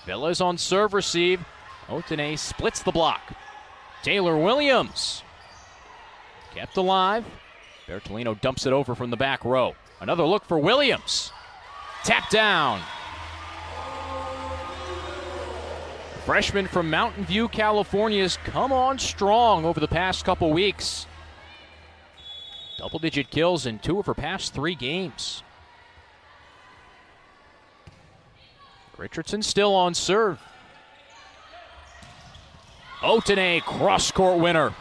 Velez on serve receive. Otene splits the block. Taylor Williams kept alive. Bertolino dumps it over from the back row. Another look for Williams. Tap down. Freshman from Mountain View, California has come on strong over the past couple weeks. Double-digit kills in 2 of her past 3 games. Richardson still on serve. Otene, cross-court winner.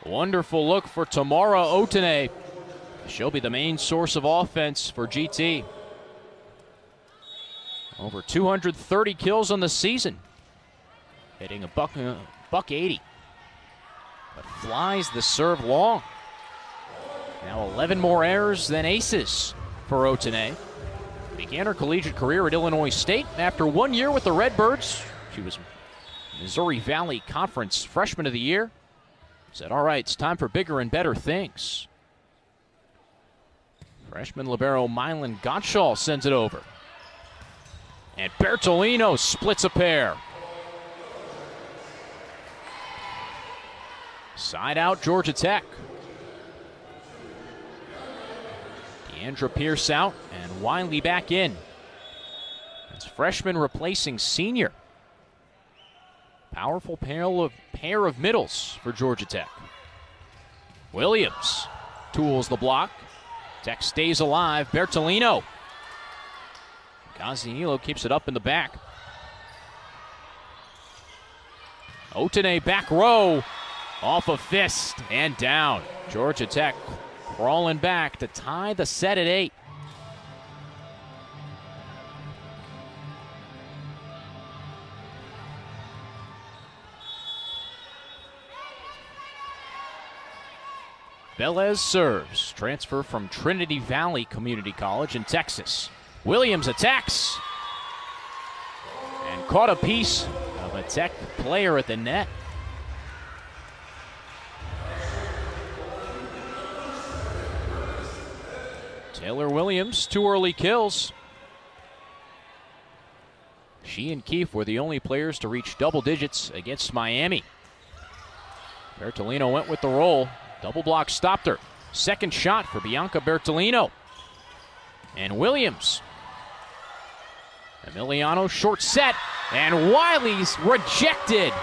Wonderful look for Tamara Otene. She'll be the main source of offense for GT. Over 230 kills on the season. Hitting a buck 80. But flies the serve long. Now 11 more errors than aces for Otene. Began her collegiate career at Illinois State. After 1 year with the Redbirds, she was Missouri Valley Conference Freshman of the Year. Said, all right, it's time for bigger and better things. Freshman libero Mylan Gottschall sends it over. And Bertolino splits a pair. Side out, Georgia Tech. Deandra Pierce out and Wiley back in. That's freshman replacing senior. Powerful pair of middles for Georgia Tech. Williams tools the block. Tech stays alive. Bertolino. Gaziello keeps it up in the back. Otene back row. Off a fist and down. Georgia Tech crawling back to tie the set at 8. Velez serves. Transfer from Trinity Valley Community College in Texas. Williams attacks. And caught a piece of a Tech player at the net. Taylor Williams, 2 early kills. She and Keefe were the only players to reach double digits against Miami. Bertolino went with the roll. Double block stopped her. Second shot for Bianca Bertolino. And Williams. Emiliano short set. And Wiley's rejected.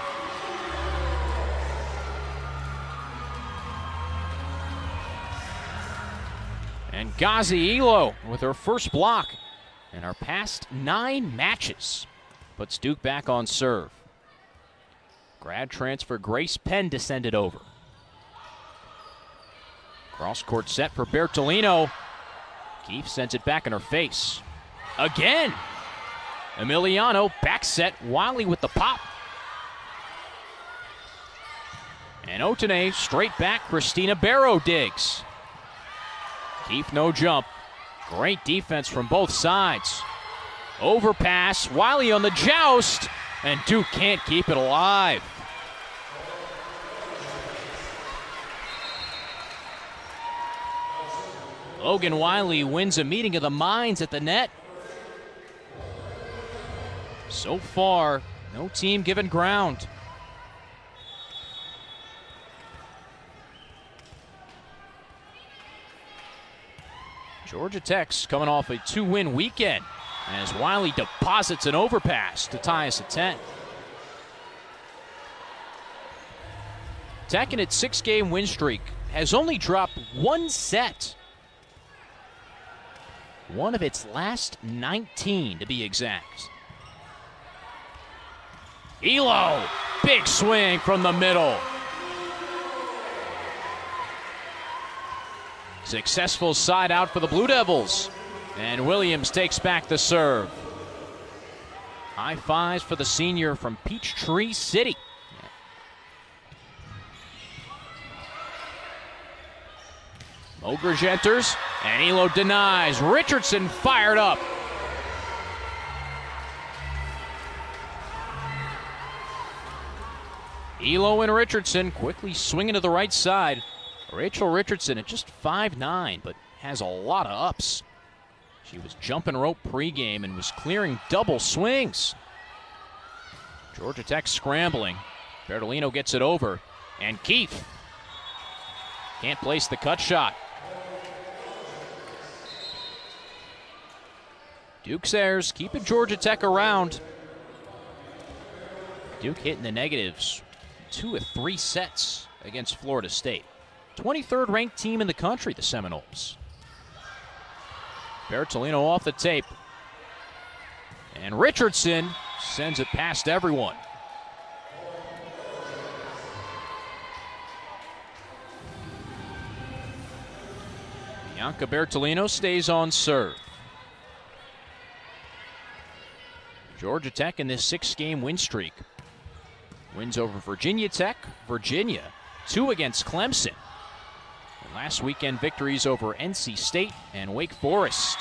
And Gaziello with her first block in our past 9 matches. Puts Duke back on serve. Grad transfer Grace Penn descended over. Cross-court set for Bertolino. Keefe sends it back in her face. Again! Emiliano back set. Wiley with the pop. And Otene straight back. Christina Barrow digs. Keefe no jump. Great defense from both sides. Overpass. Wiley on the joust. And Duke can't keep it alive. Logan Wiley wins a meeting of the minds at the net. So far, no team given ground. Georgia Tech's coming off a 2-win weekend as Wiley deposits an overpass to tie us at 10. Tech in its 6-game win streak has only dropped 1 set. One of its last 19, to be exact. Elo, big swing from the middle. Successful side out for the Blue Devils. And Williams takes back the serve. High fives for the senior from Peachtree City. Mogridge enters, and Elo denies. Richardson fired up. Elo and Richardson quickly swinging to the right side. Rachel Richardson at just 5'9", but has a lot of ups. She was jumping rope pregame and was clearing double swings. Georgia Tech scrambling. Bertolino gets it over. And Keefe can't place the cut shot. Duke's airs keeping Georgia Tech around. Duke hitting the negatives 2 of 3 sets against Florida State. 23rd ranked team in the country, the Seminoles. Bertolino off the tape. And Richardson sends it past everyone. Bianca Bertolino stays on serve. Georgia Tech in this 6-game win streak. Wins over Virginia Tech, Virginia, 2 against Clemson. And last weekend victories over NC State and Wake Forest.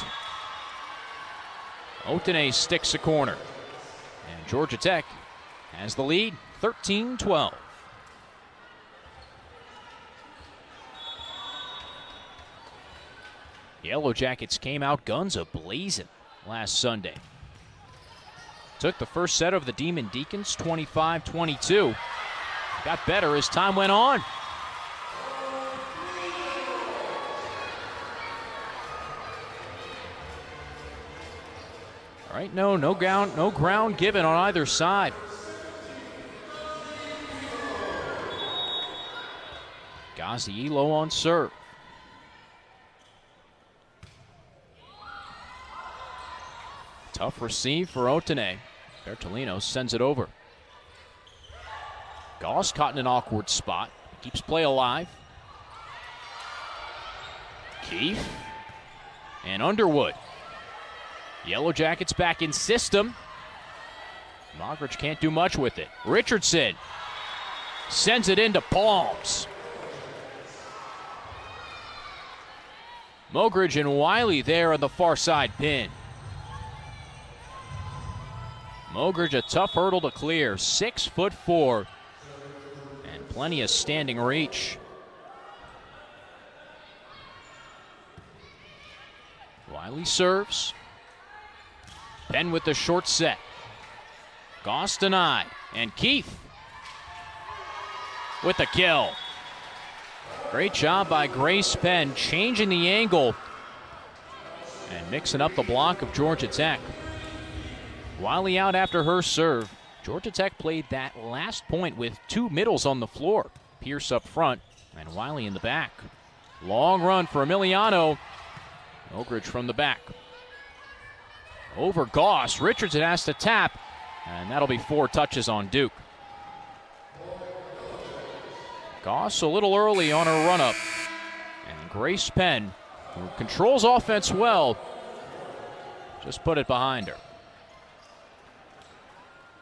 Otene sticks a corner. And Georgia Tech has the lead, 13-12. Yellow Jackets came out guns a-blazing last Sunday. Took the first set of the Demon Deacons, 25-22. Got better as time went on. All right, no ground given on either side. Gazielo on serve. Tough receive for Otene. Bertolino sends it over. Goss caught in an awkward spot. Keeps play alive. Keefe. And Underwood. Yellow Jackets back in system. Mogridge can't do much with it. Richardson sends it into Palms. Mogridge and Wiley there on the far side pin. Mogridge, a tough hurdle to clear, 6'4", and plenty of standing reach. Wiley serves. Penn with the short set. Goss denied, and Keefe with the kill. Great job by Grace Penn, changing the angle and mixing up the block of Georgia Tech. Wiley out after her serve. Georgia Tech played that last point with 2 middles on the floor. Pierce up front and Wiley in the back. Long run for Emiliano. Mogridge from the back. Over Goss. Richardson has to tap, and that'll be 4 touches on Duke. Goss a little early on her run-up. And Grace Penn, who controls offense well, just put it behind her.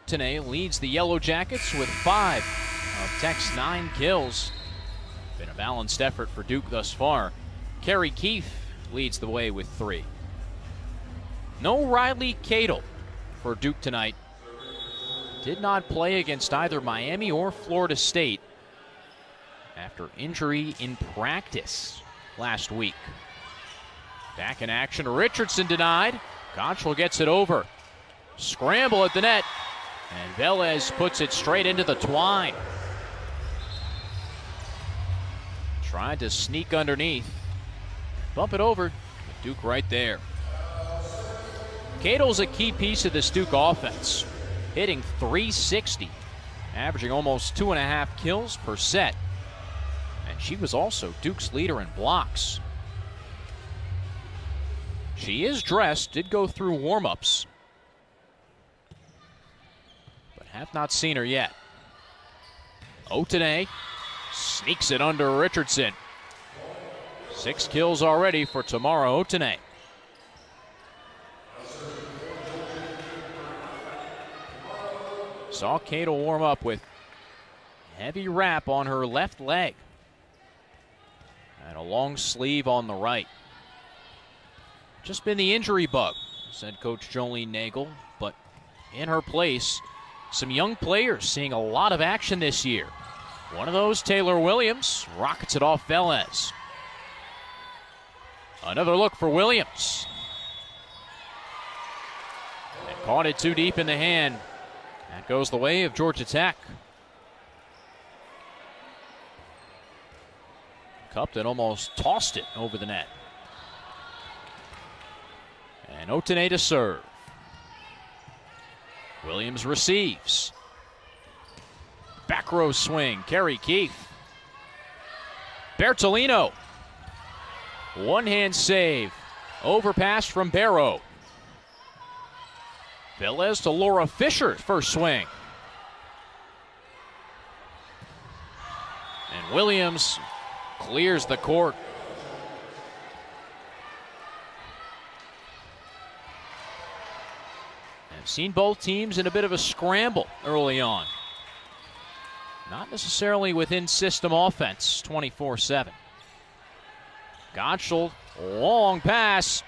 Otene leads the Yellow Jackets with 5 of Tech's 9 kills. Been a balanced effort for Duke thus far. Carrie Keefe leads the way with 3. No Riley Cadle for Duke tonight. Did not play against either Miami or Florida State after injury in practice last week. Back in action, Richardson denied. Gonchal gets it over. Scramble at the net. And Velez puts it straight into the twine. Tried to sneak underneath. Bump it over. Duke right there. Cadle's a key piece of this Duke offense. Hitting .360. Averaging almost 2.5 kills per set. And she was also Duke's leader in blocks. She is dressed, did go through warm-ups. Have not seen her yet. Otene sneaks it under Richardson. 6 kills already for Tamara Otene. Saw Cadle warm up with heavy wrap on her left leg and a long sleeve on the right. Just been the injury bug, said Coach Jolene Nagel, but in her place, some young players seeing a lot of action this year. One of those, Taylor Williams, rockets it off Velez. Another look for Williams. Caught it too deep in the hand. That goes the way of Georgia Tech. Cupped it, almost tossed it over the net. And Otene to serve. Williams receives. Back row swing, Kerry Keefe. Bertolino. One-hand save. Overpass from Barrow. Velez to Laura Fisher, first swing. And Williams clears the court. I've seen both teams in a bit of a scramble early on. Not necessarily within system offense, 24/7. Gottschall, long pass.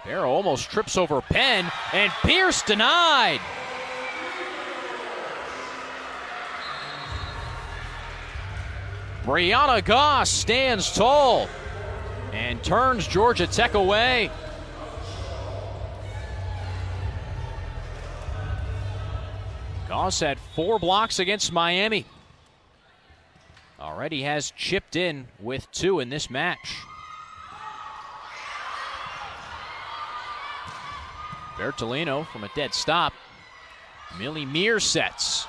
Barrow almost trips over Penn, and Pierce denied. Brianna Goss stands tall and turns Georgia Tech away. Goss had 4 blocks against Miami. Already has chipped in with 2 in this match. Bertolino from a dead stop. Millie Mears sets.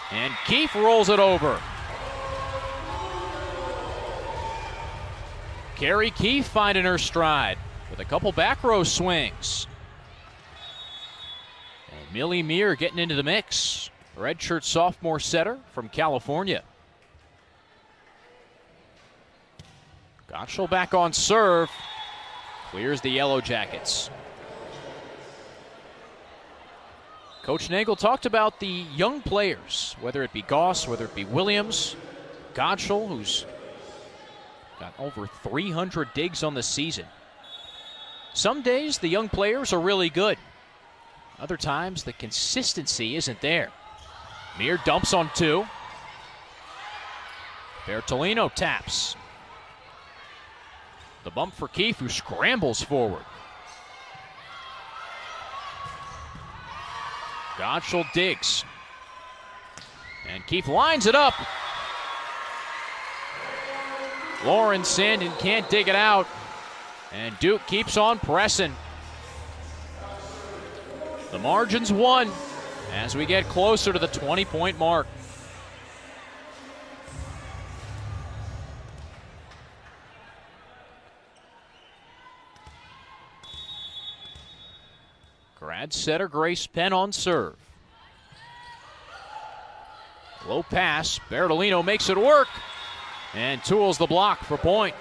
And Keefe rolls it over. Kerry Keefe finding her stride with a couple back row swings. And Millie Mears getting into the mix. Redshirt sophomore setter from California. Gottschall back on serve. Clears the Yellow Jackets. Coach Nagel talked about the young players, whether it be Goss, whether it be Williams, Gottschall, who's got over 300 digs on the season. Some days the young players are really good. Other times the consistency isn't there. Mears dumps on 2. Bertolino taps. The bump for Keefe, who scrambles forward. Gottschall digs. And Keefe lines it up. Lauren Sandin can't dig it out. And Duke keeps on pressing. The margin's 1 as we get closer to the 20-point mark. Grad setter Grace Penn on serve. Low pass. Bertolino makes it work and tools the block for point.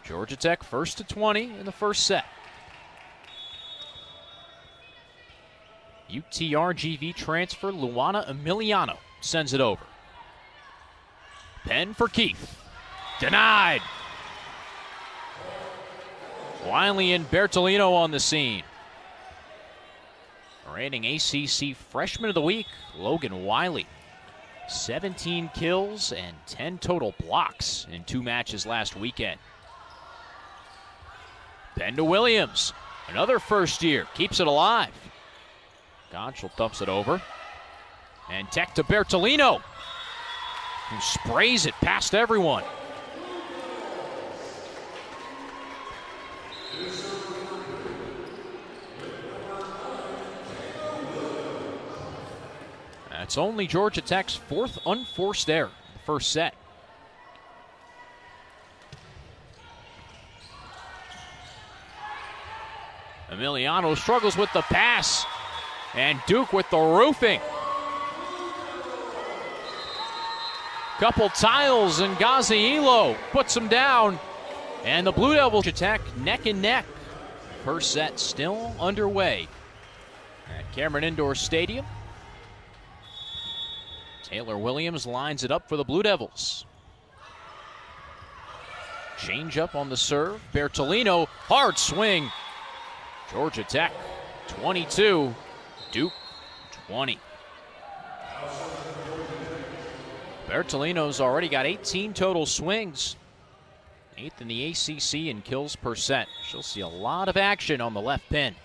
Georgia Tech first to 20 in the first set. UTRGV transfer Luana Emiliano sends it over. Penn for Keefe. Denied. Wiley and Bertolino on the scene. Reigning ACC Freshman of the Week, Logan Wiley. 17 kills and 10 total blocks in 2 matches last weekend. Penn to Williams. Another first year. Keeps it alive. Gottschall dumps it over. And Tech to Bertolino, who sprays it past everyone. That's only Georgia Tech's 4th unforced error in the first set. Emiliano struggles with the pass. And Duke with the roofing. Couple tiles and Gazielo puts him down. And the Blue Devils attack neck and neck. First set still underway at Cameron Indoor Stadium. Taylor Williams lines it up for the Blue Devils. Change up on the serve. Bertolino, hard swing. Georgia Tech 22, Duke 20. Bertolino's already got 18 total swings. 8th in the ACC in kills per set. She'll see a lot of action on the left pin.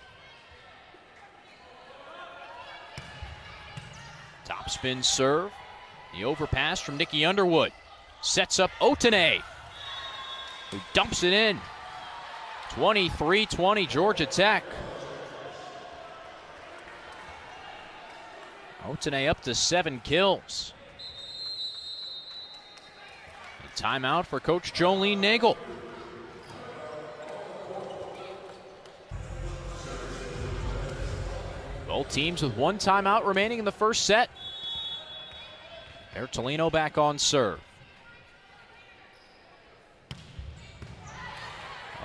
Topspin serve. The overpass from Nikki Underwood. Sets up Otene, who dumps it in. 23-20 Georgia Tech. Otene up to 7 kills. A timeout for Coach Jolene Nagel. Both teams with 1 timeout remaining in the first set. Bertolino back on serve.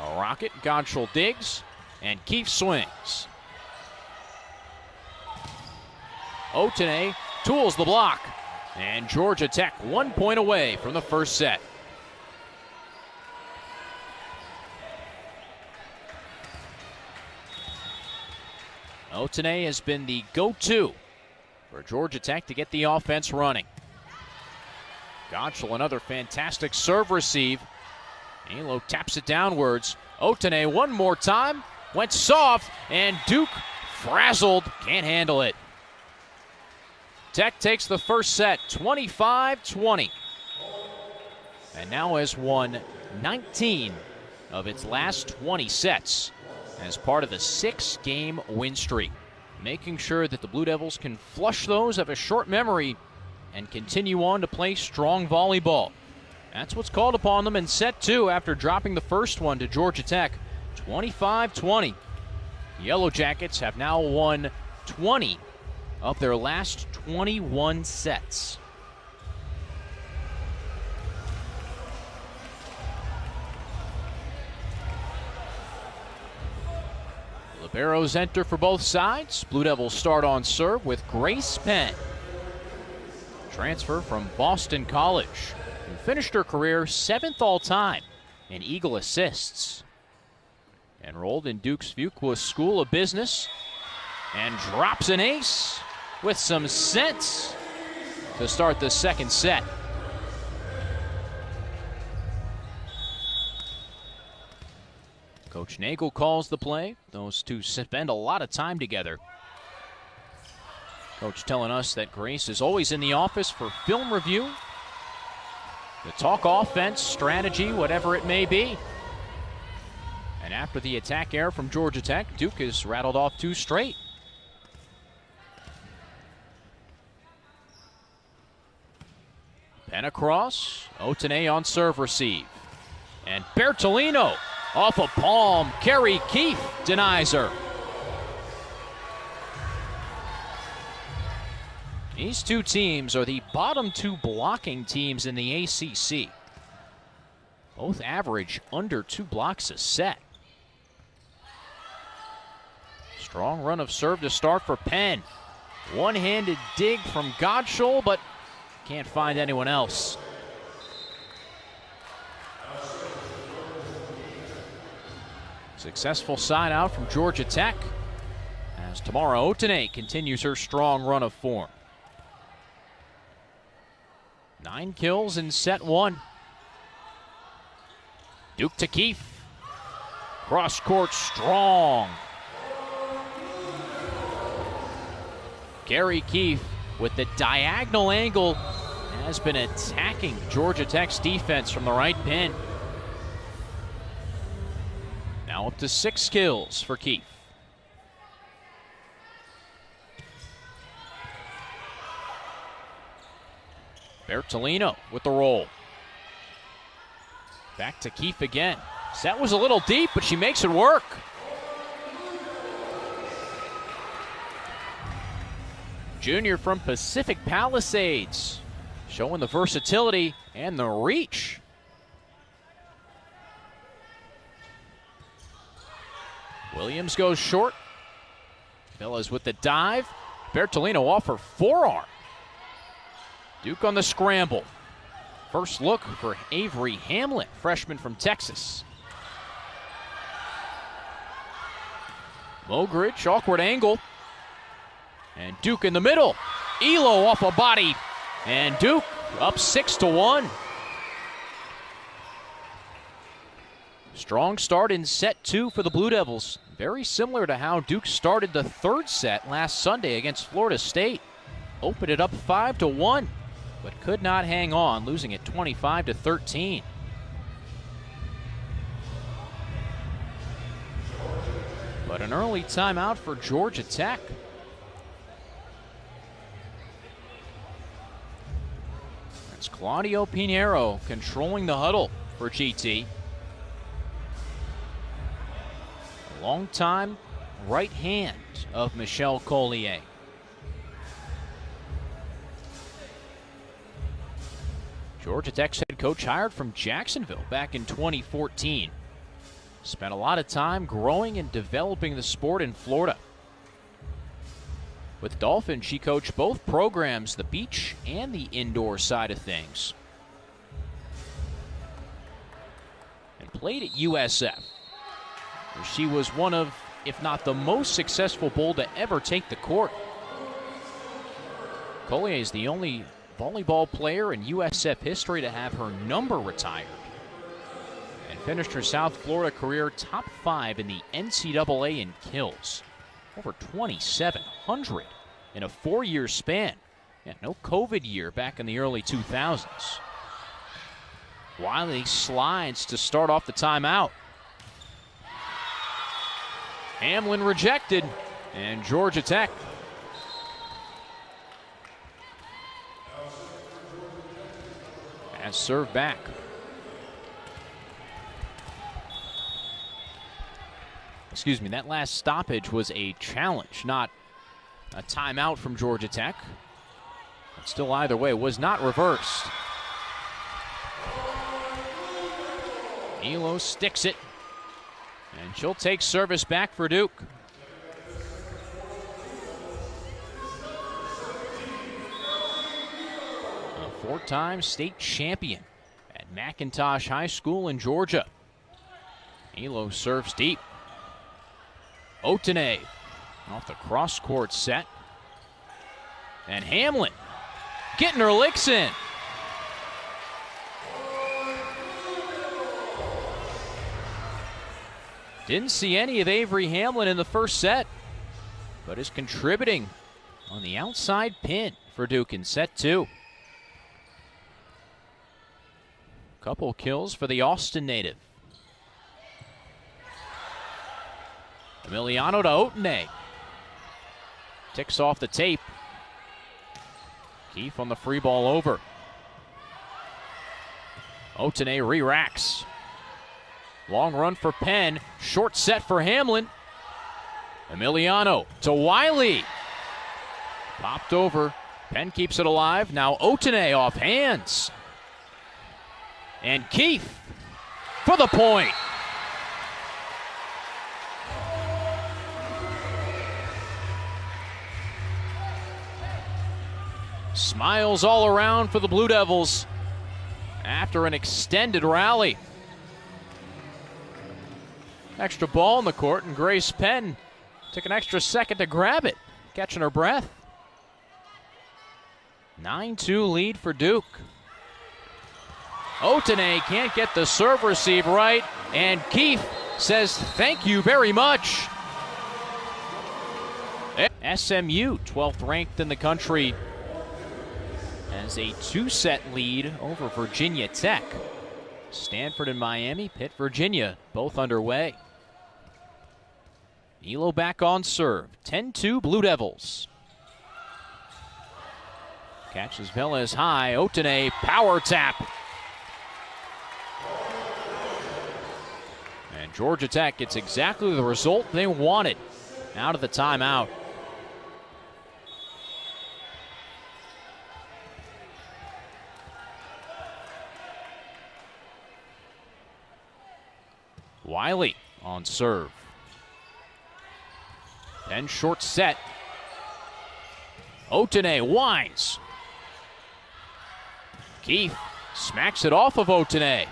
A rocket, Gonchal digs, and Keefe swings. Otene tools the block, and Georgia Tech 1 point away from the first set. Otene has been the go-to for Georgia Tech to get the offense running. Gonchal, another fantastic serve receive. Alo taps it downwards. Otene one more time. Went soft, and Duke frazzled. Can't handle it. Tech takes the first set, 25-20. And now has won 19 of its last 20 sets as part of the 6-game win streak. Making sure that the Blue Devils can flush those of a short memory and continue on to play strong volleyball. That's what's called upon them in set 2 after dropping the first one to Georgia Tech, 25-20. The Yellow Jackets have now won 20 of their last 21 sets. Liberos enter for both sides. Blue Devils start on serve with Grace Penn. Transfer from Boston College, who finished her career 7th all-time in Eagle assists. Enrolled in Duke's Fuqua School of Business and drops an ace with some sense to start the second set. Coach Nagel calls the play. Those two spend a lot of time together. Coach telling us that Grace is always in the office for film review, to talk offense, strategy, whatever it may be. And after the attack error from Georgia Tech, Duke has rattled off 2 straight. Penn across, Otene on serve receive. And Bertolino off a palm. Carrie Keefe denies her. These two teams are the bottom 2 blocking teams in the ACC. Both average under 2 blocks a set. Strong run of serve to start for Penn. One-handed dig from Gonchal, but can't find anyone else. Successful side out from Georgia Tech as Tamara Otene continues her strong run of form. 9 kills in set 1. Duke to Keefe. Cross court strong. Gary Keefe with the diagonal angle has been attacking Georgia Tech's defense from the right pin. Now up to 6 kills for Keefe. Bertolino with the roll. Back to Keefe again. Set was a little deep, but she makes it work. Junior from Pacific Palisades, showing the versatility and the reach. Williams goes short. Villas with the dive. Bertolino off her forearm. Duke on the scramble. First look for Avery Hamlet, freshman from Texas. Mogridge, awkward angle. And Duke in the middle. Elo off a body. And Duke up 6-1. Strong start in set 2 for the Blue Devils. Very similar to how Duke started the third set last Sunday against Florida State. Opened it up 5-1, but could not hang on, losing it 25-13. But an early timeout for Georgia Tech. That's Claudio Pinheiro controlling the huddle for GT. A longtime right hand of Michelle Collier. Georgia Tech's head coach hired from Jacksonville back in 2014. Spent a lot of time growing and developing the sport in Florida. With Dolphins, she coached both programs, the beach and the indoor side of things. And played at USF, where she was one of, if not the most successful bull to ever take the court. Collier is the only volleyball player in USF history to have her number retired, and finished her South Florida career top 5 in the NCAA in kills. Over 2,700 in a 4-year span. Yeah, no COVID year back in the early 2000s. Wiley slides to start off the timeout. Hamlin rejected, and Georgia Tech has served back. Excuse me, that last stoppage was a challenge, not a timeout from Georgia Tech. But still, either way, was not reversed. Elo sticks it, and she'll take service back for Duke. A 4-time state champion at McIntosh High School in Georgia. Elo serves deep. Otene off the cross-court set. And Hamlin getting her licks in. Didn't see any of Avery Hamlin in the first set, but is contributing on the outside pin for Duke in set 2. Couple kills for the Austin native. Emiliano to Otene. Ticks off the tape. Keefe on the free ball over. Otene re-racks. Long run for Penn. Short set for Hamlin. Emiliano to Wiley. Popped over. Penn keeps it alive. Now Otene off hands. And Keefe for the point. Smiles all around for the Blue Devils after an extended rally. Extra ball in the court, and Grace Penn took an extra second to grab it, catching her breath. 9-2 lead for Duke. Otene can't get the serve receive right, and Keefe says thank you very much. SMU, 12th ranked in the country, has a 2-set lead over Virginia Tech. Stanford and Miami, Pitt, Virginia, both underway. Elo back on serve. 10-2 Blue Devils. Catches Velez high. Otene power tap. And Georgia Tech gets exactly the result they wanted out of the timeout. Wiley on serve. Then short set. Otene winds. Keefe smacks it off of Otene.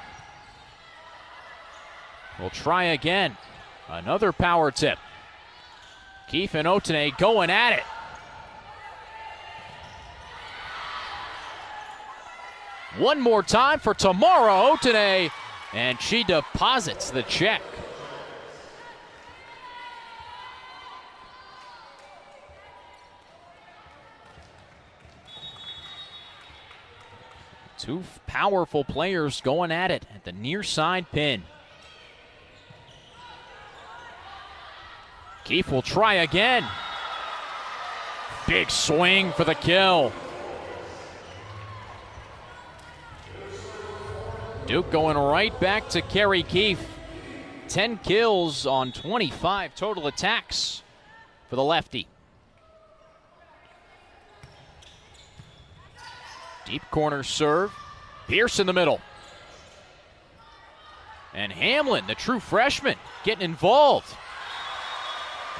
We'll try again. Another power tip. Keefe and Otene going at it. One more time for Tamara Otene, and she deposits the check. Two powerful players going at it at the near side pin. Keefe will try again. Big swing for the kill. Duke going right back to Carrie Keefe. 10 kills on 25 total attacks for the lefty. Deep corner serve. Pierce in the middle. And Hamlin, the true freshman, getting involved.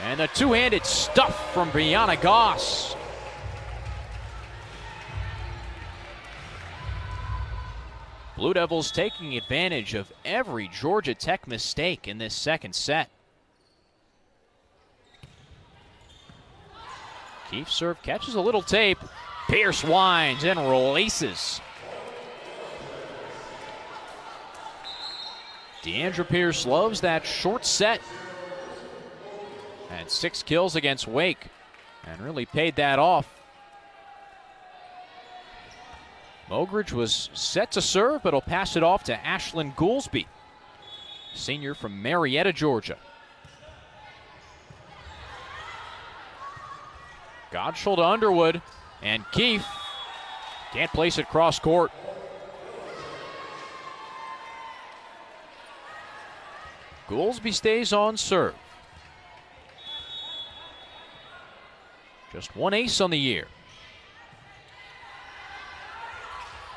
And the two-handed stuff from Brianna Goss. Blue Devils taking advantage of every Georgia Tech mistake in this second set. Keefe serve catches a little tape. Pierce winds and releases. Deandra Pierce loves that short set. Had 6 kills against Wake and really paid that off. Mogridge was set to serve, but he'll pass it off to Ashlyn Goolsby, senior from Marietta, Georgia. Godshall to Underwood, and Keefe can't place it cross court. Goolsby stays on serve. Just one ace on the year.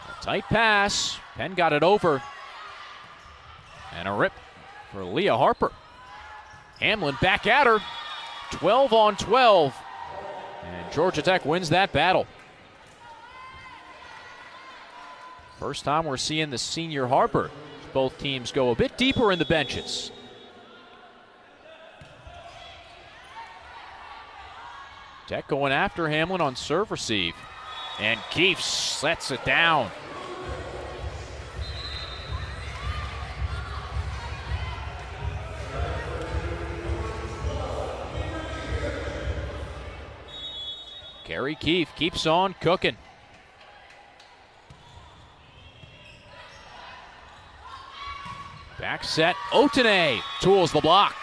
A tight pass. Penn got it over. And a rip for Leah Harper. Hamlin back at her. 12 on 12. And Georgia Tech wins that battle. First time we're seeing the senior Harper. Both teams go a bit deeper in the benches. Tech going after Hamlin on serve receive. And Keefe sets it down. Carrie Keefe keeps on cooking. Back set, Otene tools the block.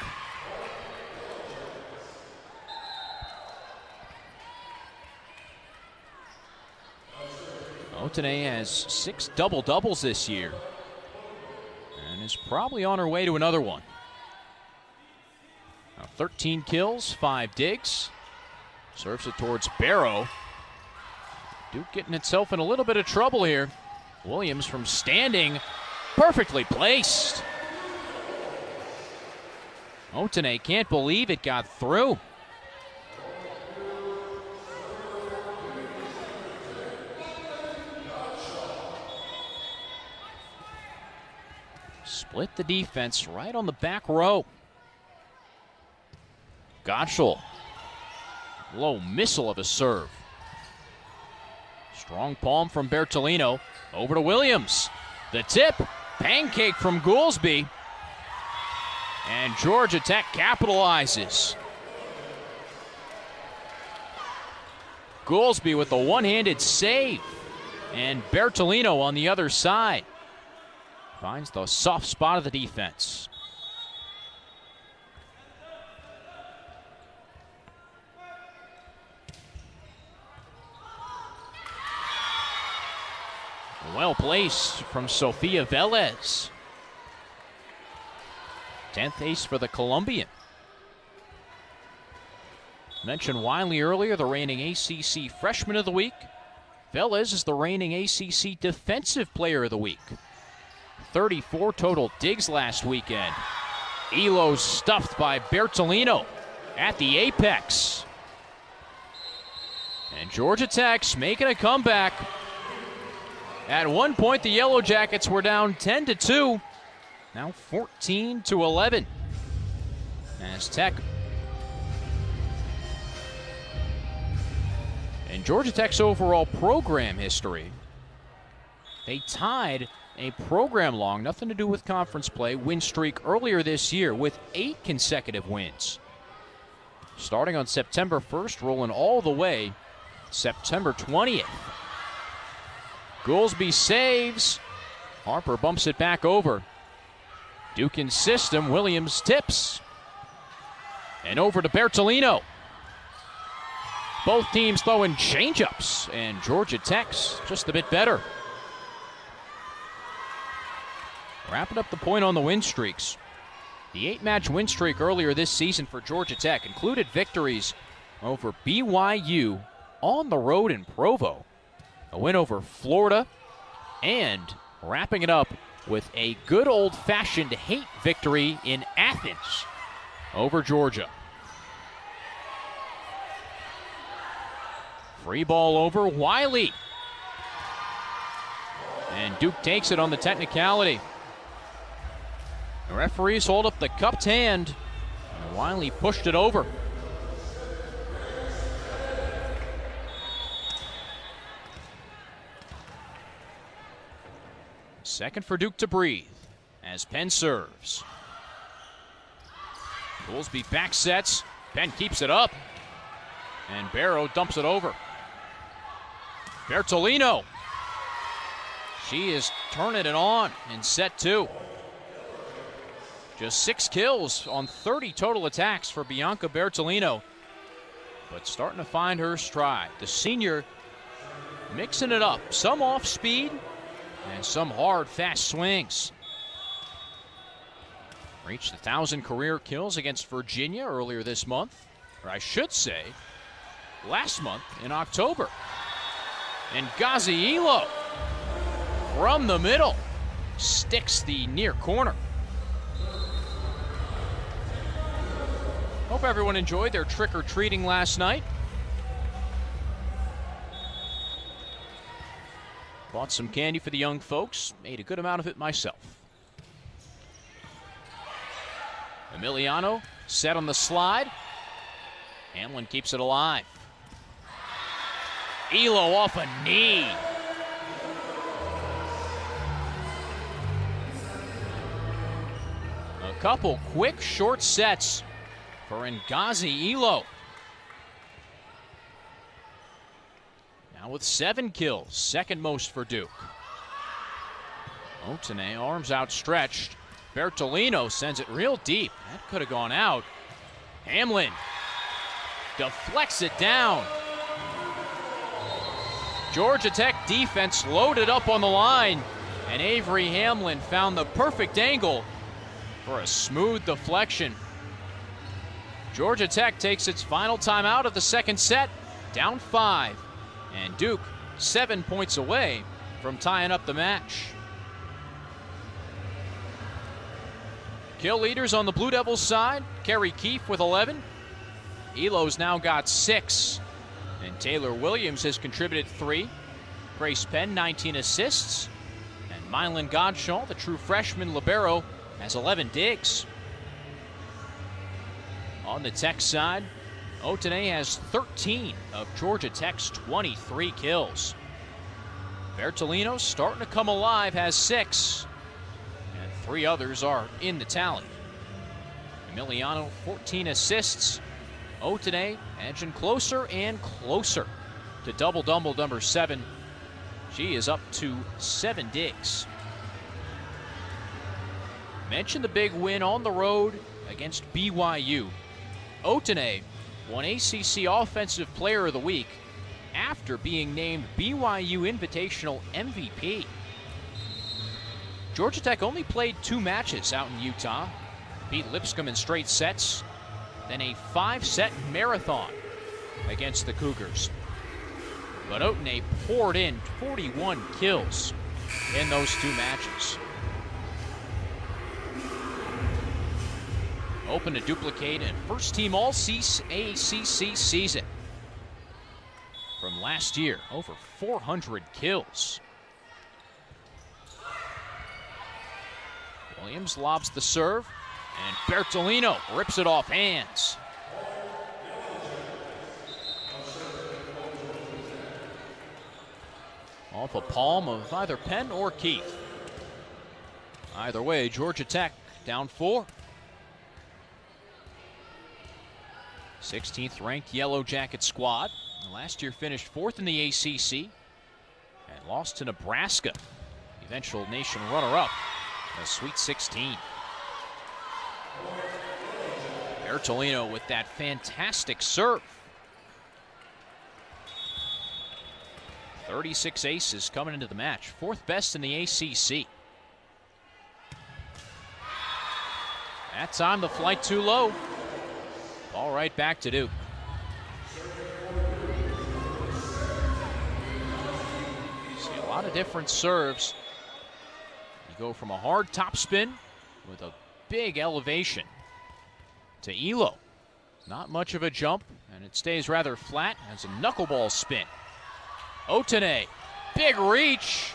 Otene has 6 double-doubles this year and is probably on her way to another one. Now 13 kills, 5 digs. Serves it towards Barrow. Duke getting itself in a little bit of trouble here. Williams from standing, perfectly placed. Otene can't believe it got through. Split the defense right on the back row. Godshall. Low missile of a serve. Strong palm from Bertolino. Over to Williams. The tip. Pancake from Goolsby. And Georgia Tech capitalizes. Goolsby with the one-handed save. And Bertolino on the other side finds the soft spot of the defense. Well placed from Sofia Velez. 10th ace for the Colombian. Mentioned Wiley earlier, the reigning ACC Freshman of the Week. Velez is the reigning ACC Defensive Player of the Week. 34 total digs last weekend. Elo stuffed by Bertolino at the apex. And Georgia Tech's making a comeback. At one point, the Yellow Jackets were down 10-2. Now 14-11. As Tech. In Georgia Tech's overall program history, They tied a program-long, nothing to do with conference play, win streak earlier this year with 8 consecutive wins. Starting on September 1st, rolling all the way September 20th. Goolsby saves. Harper bumps it back over. Duke in system. Williams tips. And over to Bertolino. Both teams throwing change-ups, and Georgia Tech's just a bit better. Wrapping up the point on the win streaks. The 8-match win streak earlier this season for Georgia Tech included victories over BYU on the road in Provo, a win over Florida, and wrapping it up with a good old-fashioned hate victory in Athens over Georgia. Free ball over Wiley. And Duke takes it on the technicality. The referees hold up the cupped hand. And Wiley pushed it over. Second for Duke to breathe as Penn serves. Goolsby back sets. Penn keeps it up. And Barrow dumps it over. Bertolino. She is turning it on in set 2. Just 6 kills on 30 total attacks for Bianca Bertolino, but starting to find her stride. The senior mixing it up, some off speed and some hard, fast swings. Reached 1,000 career kills against Virginia earlier this month, or I should say, last month in October. And Gazi Elo from the middle sticks the near corner. Hope everyone enjoyed their trick-or-treating last night. Bought some candy for the young folks. Ate a good amount of it myself. Emiliano set on the slide. Hamlin keeps it alive. Elo off a knee. A couple quick short sets for Ngazi Elo. Now with 7 kills, second most for Duke. Otene, arms outstretched. Bertolino sends it real deep. That could have gone out. Hamlin deflects it down. Georgia Tech defense loaded up on the line, and Avery Hamlin found the perfect angle for a smooth deflection. Georgia Tech takes its final timeout of the second set, down 5, and Duke 7 points away from tying up the match. Kill leaders on the Blue Devils side, Kerry Keefe with 11. Elo's now got 6. And Taylor Williams has contributed 3. Grace Penn, 19 assists. And Mylan Godshaw, the true freshman libero, has 11 digs. On the Tech side, Otene has 13 of Georgia Tech's 23 kills. Bertolino, starting to come alive, has 6. And 3 others are in the tally. Emiliano, 14 assists. Otene edging closer and closer to double-double number 7. She is up to 7 digs. Mentioned the big win on the road against BYU. Otene won ACC Offensive Player of the Week after being named BYU Invitational MVP. Georgia Tech only played 2 matches out in Utah. Beat Lipscomb in straight sets. Then a 5-set marathon against the Cougars. But Otene poured in 41 kills in those 2 matches. Hoping to duplicate a first-team All-ACC season from last year, over 400 kills. Williams lobs the serve. And Bertolino rips it off hands. off a palm of either Penn or Keith. Either way, Georgia Tech down 4. 16th ranked Yellow Jacket squad. Last year finished 4th in the ACC and lost to Nebraska, the eventual nation runner-up, a Sweet 16. Bertolino with that fantastic serve. 36 aces coming into the match, 4th best in the ACC. That time the flight too low. Ball right back to Duke. See a lot of different serves. You go from a hard topspin with a big elevation to Elo. Not much of a jump, and it stays rather flat as a knuckleball spin. Otene, big reach.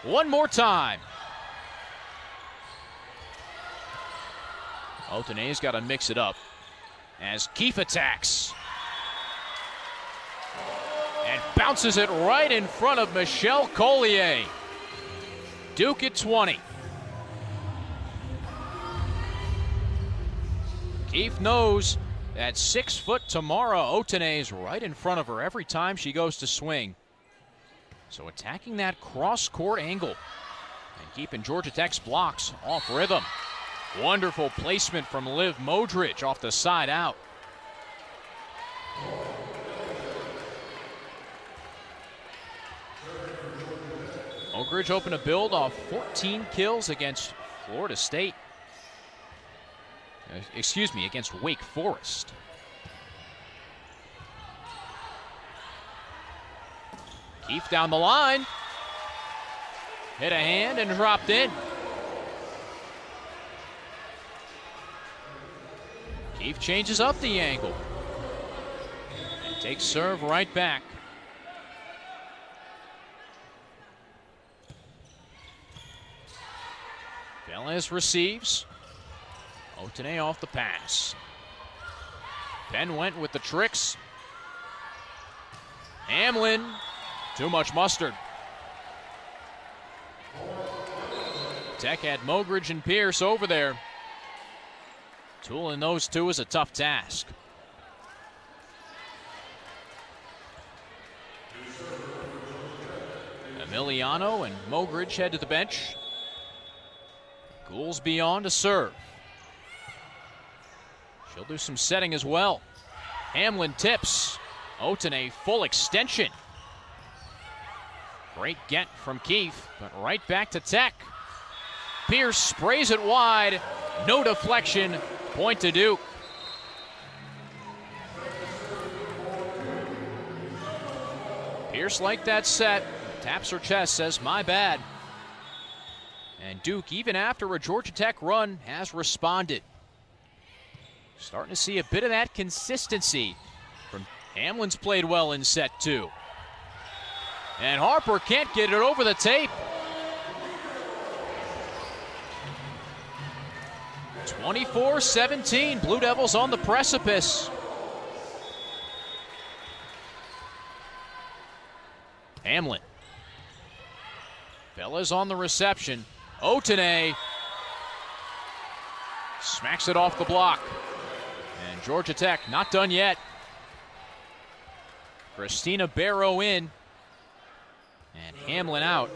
One more time. Otene's got to mix it up as Keefe attacks. And bounces it right in front of Michelle Collier. Duke at 20. Keefe knows that 6 foot Tamara Otene is right in front of her every time she goes to swing. So attacking that cross-court angle and keeping Georgia Tech's blocks off rhythm. Wonderful placement from Liv Modric off the side out. Modric hoping to build off 14 kills against Florida State. Excuse me, against Wake Forest. Keefe down the line. Hit a hand and dropped in. Keefe changes up the angle and takes serve right back. Velez receives. Otene off the pass. Penn went with the tricks. Hamlin, too much mustard. Tech had Mogridge and Pierce over there. Tooling those two is a tough task. Emiliano and Mogridge head to the bench. Goolsby on to serve. She'll do some setting as well. Hamlin tips. Otene full extension. Great get from Keefe, but right back to Tech. Pierce sprays it wide. No deflection. Point to Duke. Pierce liked that set. Taps her chest, says, my bad. And Duke, even after a Georgia Tech run, has responded. Starting to see a bit of that consistency from Hamlin's played well in set 2. And Harper can't get it over the tape. 24-17, Blue Devils on the precipice. Hamlin. Velez on the reception. Otene smacks it off the block. And Georgia Tech not done yet. Christina Barrow in. And Hamlin out.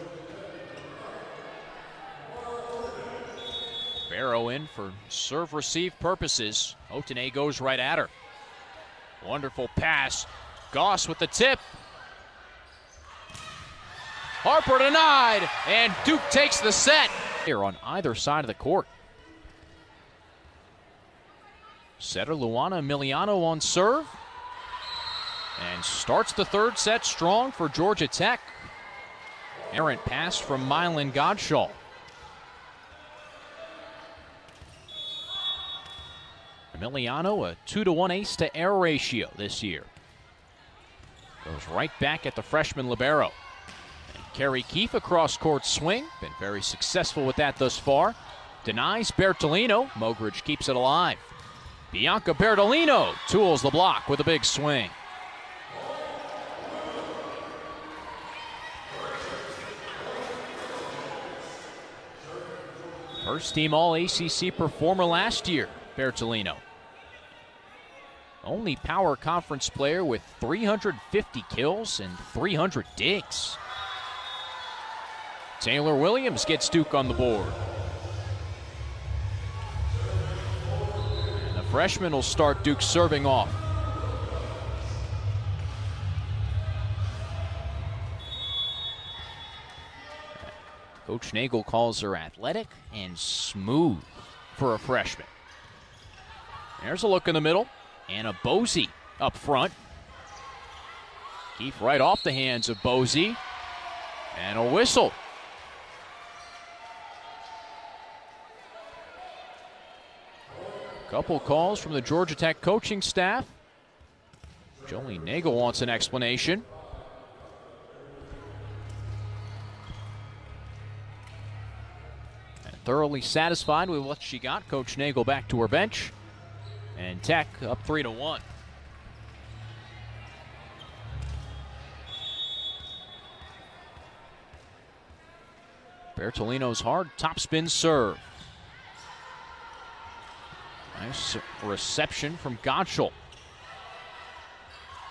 Barrow in for serve-receive purposes. Otene goes right at her. Wonderful pass. Goss with the tip. Harper denied, and Duke takes the set. Here on either side of the court. Setter Luana Emiliano on serve. And starts the third set strong for Georgia Tech. Errant pass from Mylan Godshaw. Emiliano, a 2-to-1 ace to air ratio this year. Goes right back at the freshman libero. And Carrie Keefe across court swing. Been very successful with that thus far. Denies Bertolino. Mogridge keeps it alive. Bianca Bertolino tools the block with a big swing. First team All ACC performer last year, Bertolino. Only power conference player with 350 kills and 300 digs. Taylor Williams gets Duke on the board. And the freshman will start Duke serving off. Coach Nagel calls her athletic and smooth for a freshman. There's a look in the middle. Anna Bosey up front. Keefe right off the hands of Bosey. And a whistle. Couple calls from the Georgia Tech coaching staff. Jolene Nagel wants an explanation. And thoroughly satisfied with what she got, Coach Nagel back to her bench. And Tech up 3-1. Bertolino's hard topspin serve. Nice reception from Gottschall.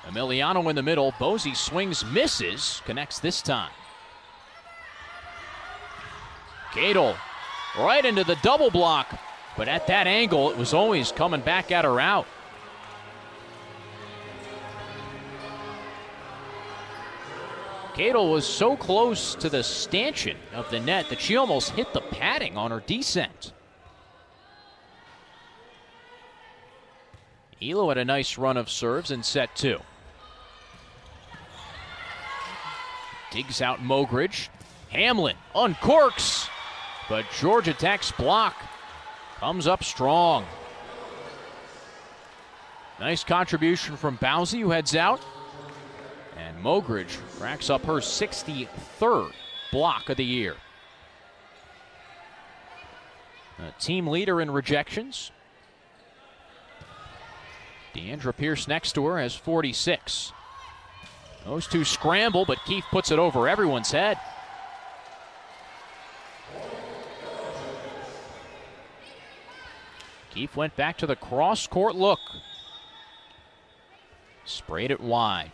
Emiliano in the middle. Bosey swings, misses, connects this time. Cadle right into the double block. But at that angle, it was always coming back at her out. Cadle was so close to the stanchion of the net that she almost hit the padding on her descent. Elo had a nice run of serves in set two. Digs out Mogridge. Hamlin uncorks, but Georgia Tech's block comes up strong. Nice contribution from Bowsey, who heads out. And Mogridge racks up her 63rd block of the year. A team leader in rejections. Deandra Pierce next to her has 46. Those two scramble, but Keefe puts it over everyone's head. Keefe went back to the cross-court look. Sprayed it wide.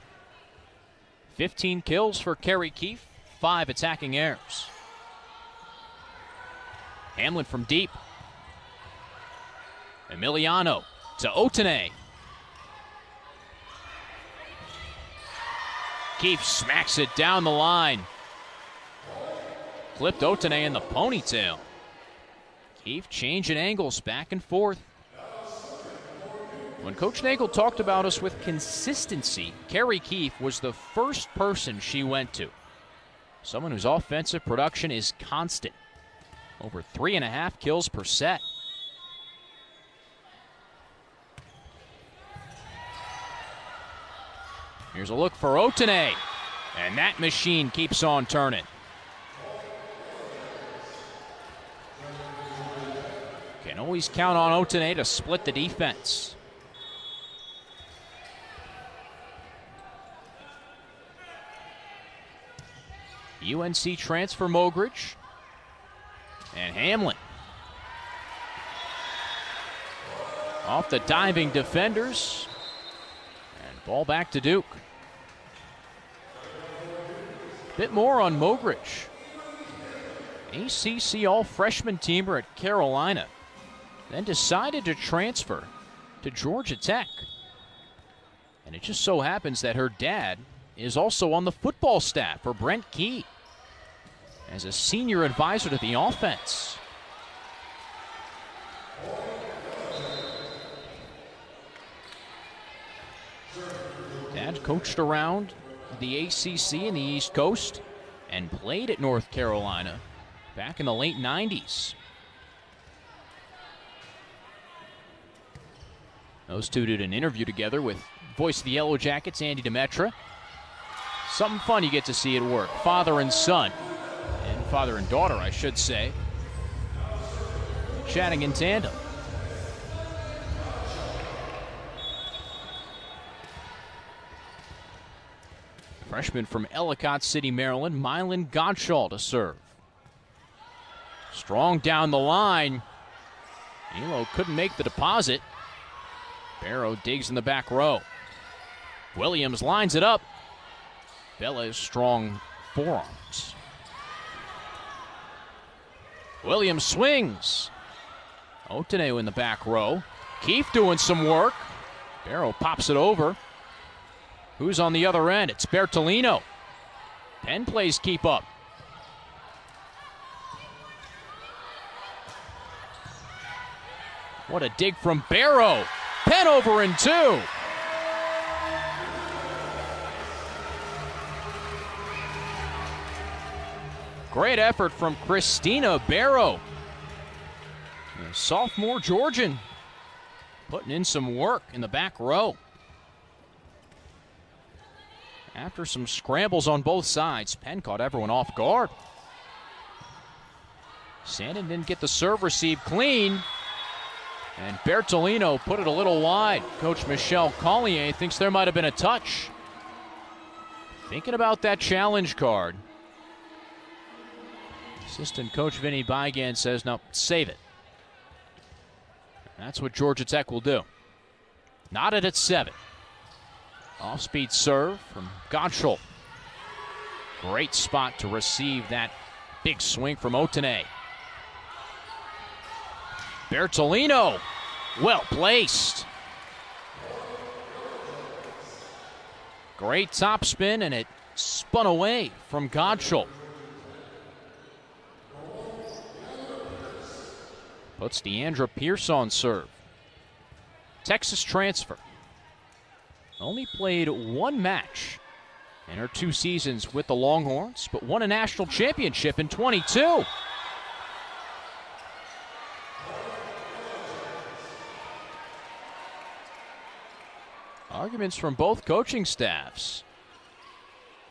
15 kills for Kerry Keefe, 5 attacking errors. Hamlin from deep. Emiliano to Otene. Keefe smacks it down the line. Clipped Otene in the ponytail. Keefe changing angles back and forth. When Coach Nagel talked about us with consistency, Kerry Keefe was the first person she went to. Someone whose offensive production is constant. Over 3.5 kills per set. Here's a look for Otene. And that machine keeps on turning. Can always count on Otene to split the defense. UNC transfer Mogridge. And Hamlin. Off the diving defenders. And ball back to Duke. Bit more on Mogridge. ACC all-freshman teamer at Carolina. Then decided to transfer to Georgia Tech. And it just so happens that her dad is also on the football staff for Brent Key as a senior advisor to the offense. Dad coached around the ACC in the East Coast and played at North Carolina back in the late 90s. Those two did an interview together with voice of the Yellow Jackets, Andy Demetra. Something fun you get to see at work. Father and son, and father and daughter, I should say, chatting in tandem. Freshman from Ellicott City, Maryland, Mylan Gottschall to serve. Strong down the line. Elo couldn't make the deposit. Barrow digs in the back row. Williams lines it up. Bella's strong forearms. Williams swings. Otene in the back row. Keefe doing some work. Barrow pops it over. Who's on the other end? It's Bertolino. Penn plays keep up. What a dig from Barrow. Penn over in 2. Great effort from Christina Barrow. A sophomore Georgian putting in some work in the back row. After some scrambles on both sides, Penn caught everyone off guard. Sandin didn't get the serve receive clean. And Bertolino put it a little wide. Coach Michelle Collier thinks there might have been a touch. Thinking about that challenge card. Assistant coach Vinny Bygan says, no, save it. That's what Georgia Tech will do. Knotted at 7. Off-speed serve from Gottschall. Great spot to receive that big swing from Otene. Bertolino, well placed. Great topspin, and it spun away from Gottschall. Puts Deandra Pierce on serve. Texas transfer. Only played 1 match in her 2 seasons with the Longhorns, but won a national championship in 22. Arguments from both coaching staffs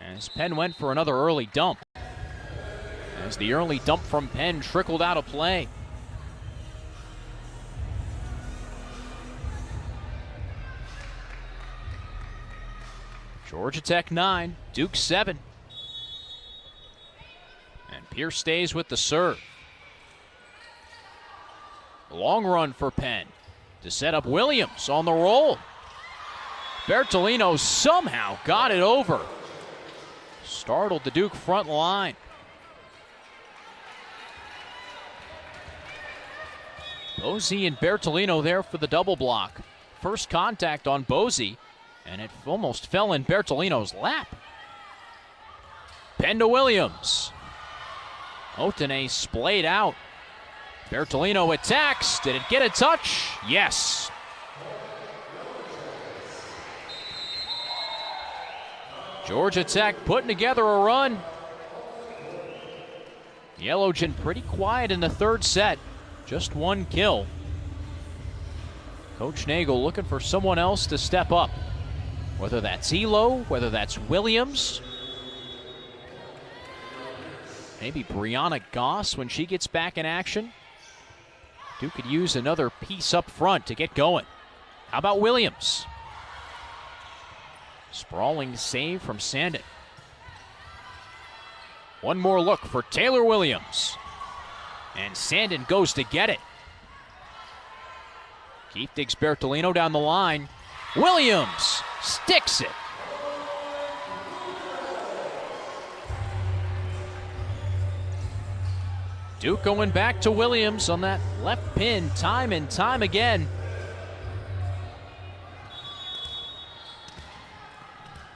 as Penn went for another early dump. As the early dump from Penn trickled out of play. Georgia Tech 9, Duke 7. And Pierce stays with the serve. Long run for Penn to set up Williams on the roll. Bertolino somehow got it over. Startled the Duke front line. Bosey and Bertolino there for the double block. First contact on Bosey, and it almost fell in Bertolino's lap. Penn to Williams. Otene splayed out. Bertolino attacks. Did it get a touch? Yes. Georgia Tech putting together a run. Yellowgen pretty quiet in the 3rd set. Just 1 kill. Coach Nagel looking for someone else to step up. Whether that's Elo, whether that's Williams. Maybe Brianna Goss when she gets back in action. Duke could use another piece up front to get going. How about Williams? Sprawling save from Sandin. One more look for Taylor Williams. And Sandin goes to get it. Keefe digs Bertolino down the line. Williams sticks it. Duke going back to Williams on that left pin time and time again.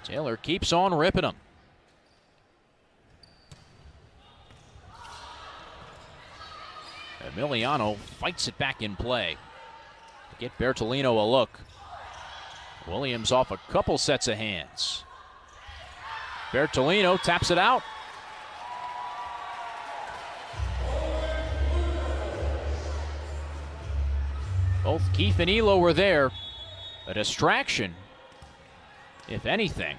Taylor keeps on ripping them. Emiliano fights it back in play to get Bertolino a look. Williams off a couple sets of hands. Bertolino taps it out. Both Keefe and Elo were there. A distraction, if anything.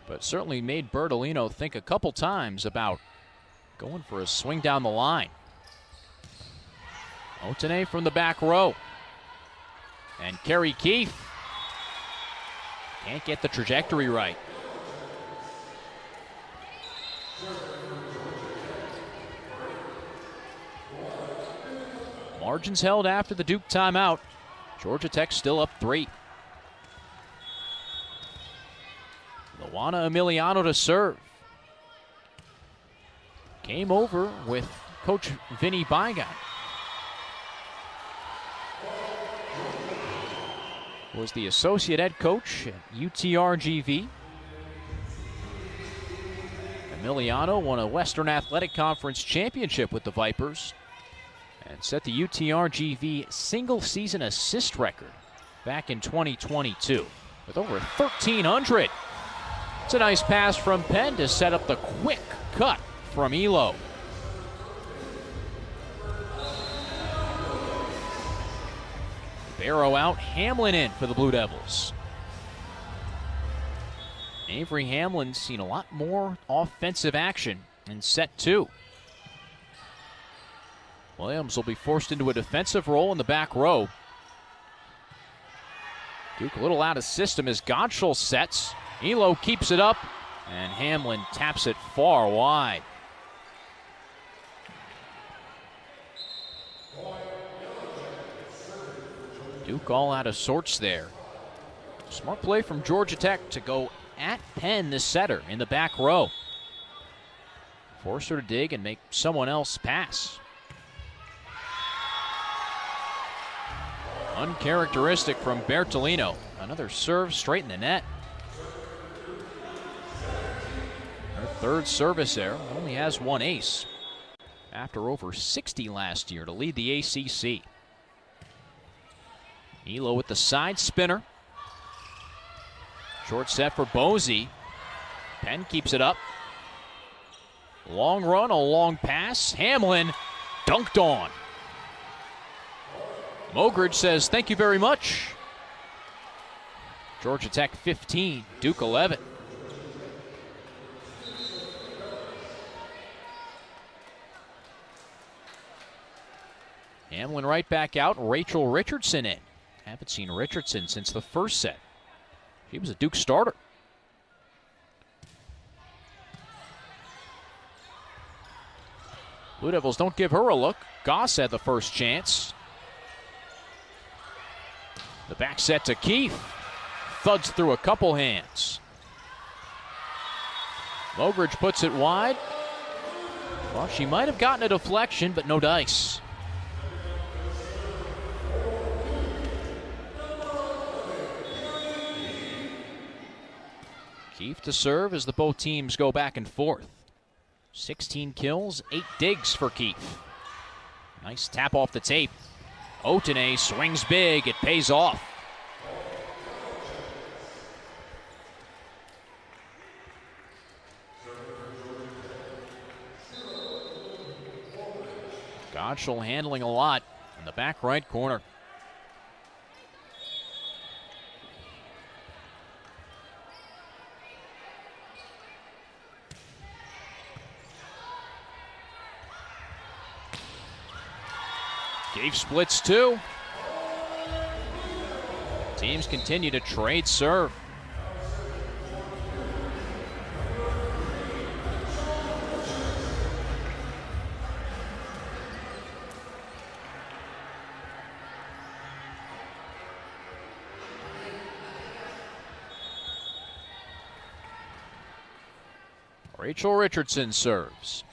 But certainly made Bertolino think a couple times about going for a swing down the line. Otene from the back row. And Kerry Keefe can't get the trajectory right. Margins held after the Duke timeout. Georgia Tech still up 3. Luana Emiliano to serve. Came over with Coach Vinny Bygon. Was the associate head coach at UTRGV. Emiliano won a Western Athletic Conference championship with the Vipers and set the UTRGV single-season assist record back in 2022 with over 1,300. It's a nice pass from Penn to set up the quick cut from Elo. Barrow out, Hamlin in for the Blue Devils. Avery Hamlin's seen a lot more offensive action in set 2. Williams will be forced into a defensive role in the back row. Duke a little out of system as Godshall sets. Elo keeps it up, and Hamlin taps it far wide. Duke all out of sorts there. Smart play from Georgia Tech to go at Penn, the setter, in the back row. Force her to dig and make someone else pass. Uncharacteristic from Bertolino. Another serve straight in the net. Her third service error, only has 1 ace after over 60 last year to lead the ACC. Elo with the side spinner. Short set for Bosey. Penn keeps it up. Long run, a long pass. Hamlin dunked on. Mogridge says, "Thank you very much." Georgia Tech 15, Duke 11. Hamlin right back out, Rachel Richardson in. Haven't seen Richardson since the first set. She was a Duke starter. Blue Devils don't give her a look. Goss had the first chance. The back set to Keefe. Thuds through a couple hands. Mogridge puts it wide. Well, she might have gotten a deflection, but no dice. Keefe to serve as the both teams go back and forth. 16 kills, 8 digs for Keefe. Nice tap off the tape. Otene swings big, it pays off. Godshall handling a lot in the back right corner. Keefe splits 2. Teams continue to trade serve. Rachel Richardson serves.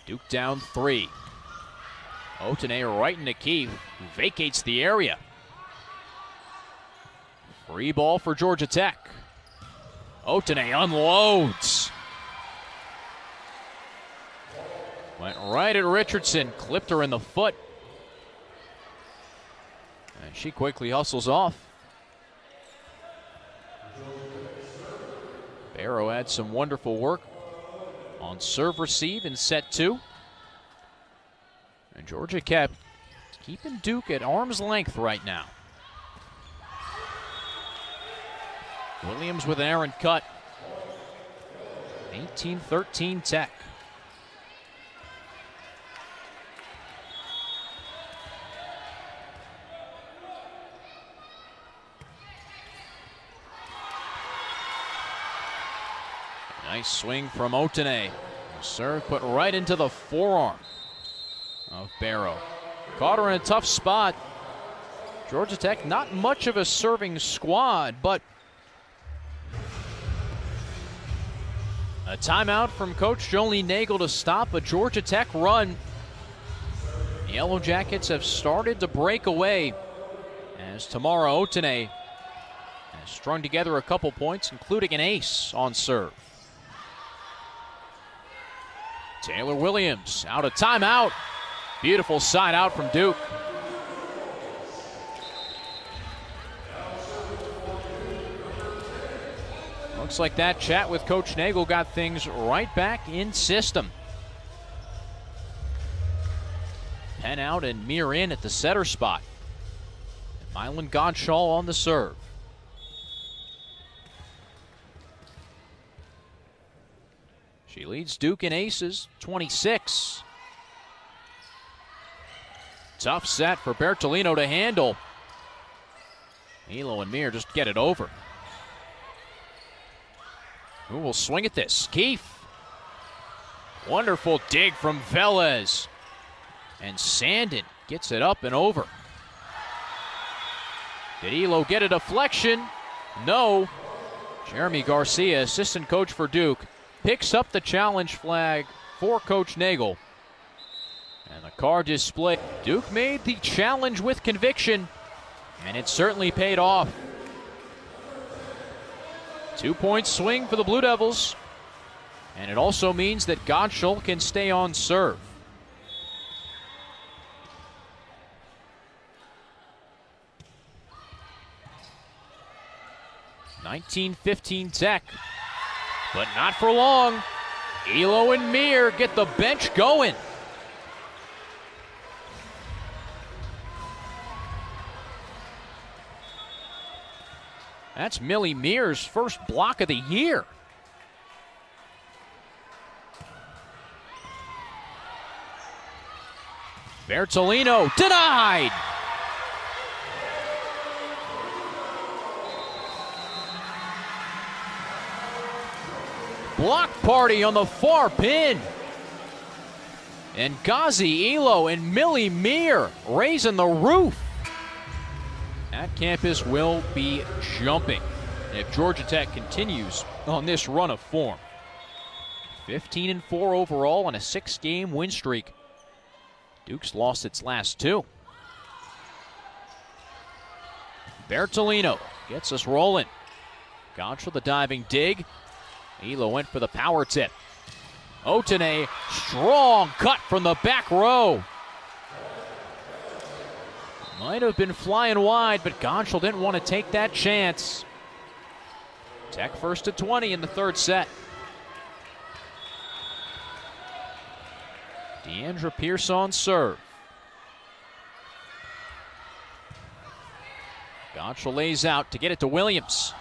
Duke down 3. Otene right into Keefe, who vacates the area. Free ball for Georgia Tech. Otene unloads. Went right at Richardson, clipped her in the foot. And she quickly hustles off. Barrow had some wonderful work on serve receive in set 2. And Georgia kept keeping Duke at arm's length right now. Williams with an errant cut. 18-13 Tech. Nice swing from Otene. Serve put right into the forearm of Barrow. Caught her in a tough spot. Georgia Tech, not much of a serving squad, but a timeout from Coach Jolene Nagel to stop a Georgia Tech run. The Yellow Jackets have started to break away as Tamara Otene has strung together a couple points, including an ace on serve. Taylor Williams out of timeout. Beautiful side out from Duke. Looks like that chat with Coach Nagel got things right back in system. Penn out and Mir in at the setter spot. And Mylan Godshaw on the serve. She leads Duke in aces, 26. Tough set for Bertolino to handle. Elo and Mir just get it over. Who will swing at this? Keefe. Wonderful dig from Velez. And Sandin gets it up and over. Did Elo get a deflection? No. Jeremy Garcia, assistant coach for Duke, picks up the challenge flag for Coach Nagel. And the card display. Duke made the challenge with conviction, and it certainly paid off. 2-point swing for the Blue Devils, and it also means that Godshaw can stay on serve. (19-15) Tech, but not for long. Elo and Mir get the bench going. That's Millie Mears' first block of the year. Bertolino denied. Block party on the far pin. And Gazi Elo and Millie Mir raising the roof. That campus will be jumping if Georgia Tech continues on this run of form. 15-4 overall on a 6-game win streak. Duke's lost its last 2. Bertolino gets us rolling. Godshaw the diving dig. Elo went for the power tip. Otene, strong cut from the back row. Might have been flying wide, but Godshaw didn't want to take that chance. Tech first to 20 in the third set. Deandra Pierce on serve. Godshaw lays out to get it to Williams.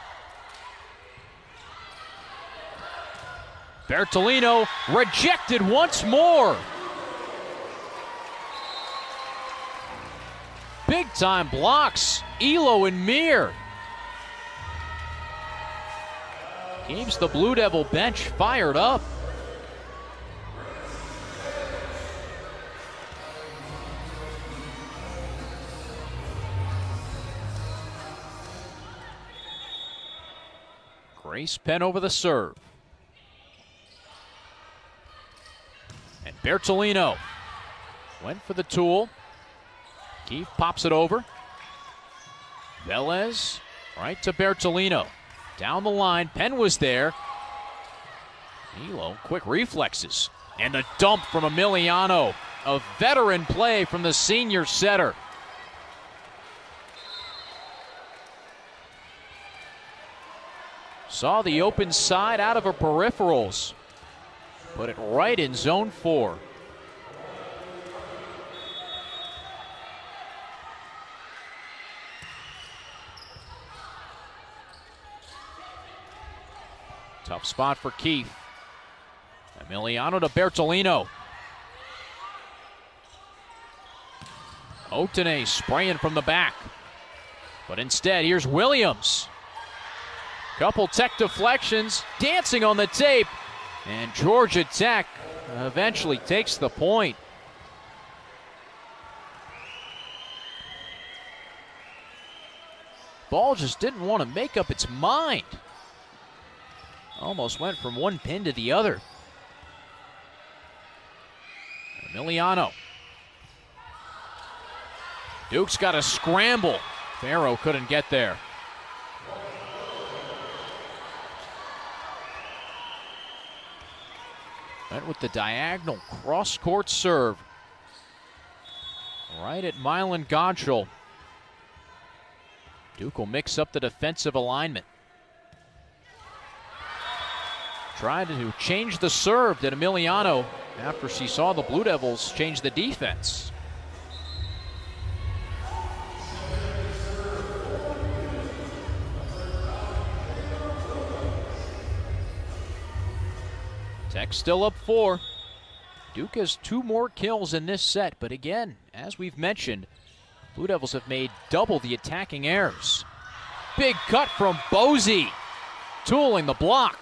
Bertolino rejected once more. Big time blocks. Elo and Mir. Keeps the Blue Devil bench fired up. Grace Penn over the serve. And Bertolino went for the tool. Keefe pops it over. Velez right to Bertolino. Down the line, Penn was there. Elo, quick reflexes. And the dump from Emiliano. A veteran play from the senior setter. Saw the open side out of her peripherals. Put it right in zone 4. Tough spot for Keefe. Emiliano to Bertolino. Otene spraying from the back. But instead, here's Williams. Couple Tech deflections, dancing on the tape. And Georgia Tech eventually takes the point. ball just didn't want to make up its mind. Almost went from one pin to the other. Emiliano. Duke's got a scramble. Barrow couldn't get there. Went with the diagonal cross-court serve. Right at Mylan Godshall. Duke will mix up the defensive alignment. Tried to change the serve, did Emiliano, after she saw the Blue Devils change the defense. Tech still up 4. Duke has 2 more kills in this set, but again, as we've mentioned, Blue Devils have made double the attacking errors. Big cut from Bozy, tooling the block.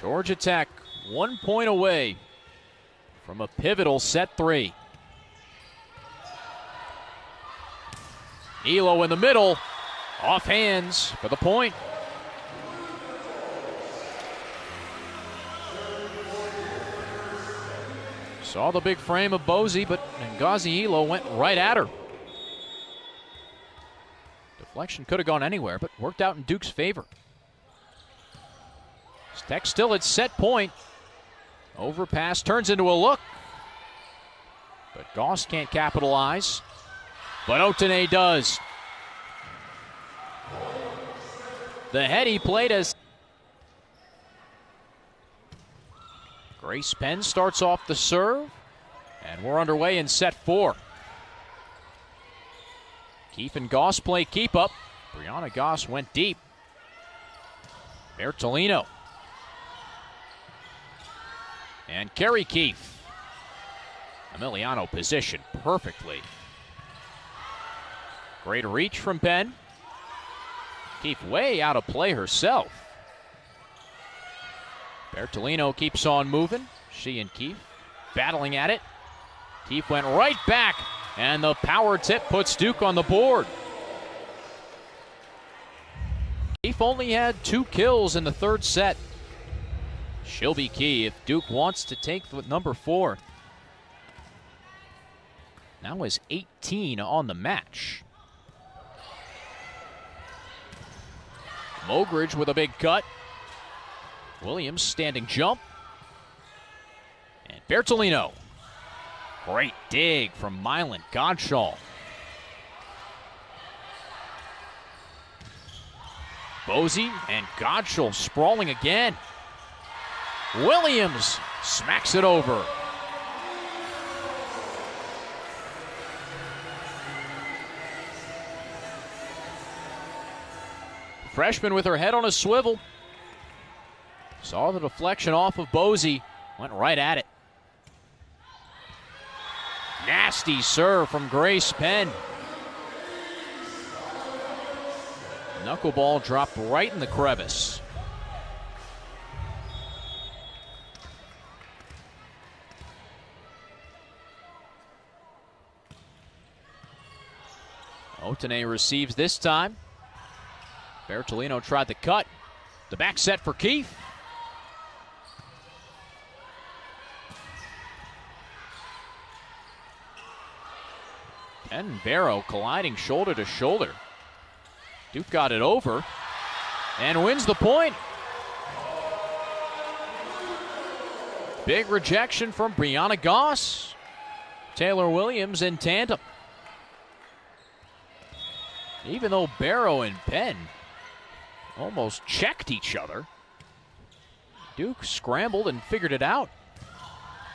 Georgia Tech 1 point away from a pivotal set 3. Elo in the middle, off hands for the point. Saw the big frame of Bozy, but Ngozi Elo went right at her. Deflection could have gone anywhere, but worked out in Duke's favor. Tech still at set point. Overpass turns into a look. But Goss can't capitalize. But Otene does. The head he played as Grace Penn starts off the serve. And we're underway in set 4. Keefe and Goss play keep up. Brianna Goss went deep. Bertolino. And Kerry Keefe. Emiliano positioned perfectly. Great reach from Penn. Keefe way out of play herself. Bertolino keeps on moving. She and Keefe battling at it. Keefe went right back, and the power tip puts Duke on the board. Keefe only had 2 kills in the 3rd set. She'll be key if Duke wants to take number 4. Now is 18 on the match. Mogridge with a big cut. Williams standing jump. And Bertolino. Great dig from Mylan Godshall. Bozy and Godshall sprawling again. Williams smacks it over. Freshman with her head on a swivel. Saw the deflection off of Bozy. Went right at it. Nasty serve from Grace Penn. Knuckleball dropped right in the crevice. Otene receives this time. Bertolino tried the cut. The back set for Keefe. And Barrow colliding shoulder to shoulder. Duke got it over and wins the point. Big rejection from Brianna Goss. Taylor Williams in tandem. Even though Barrow and Penn almost checked each other, Duke scrambled and figured it out.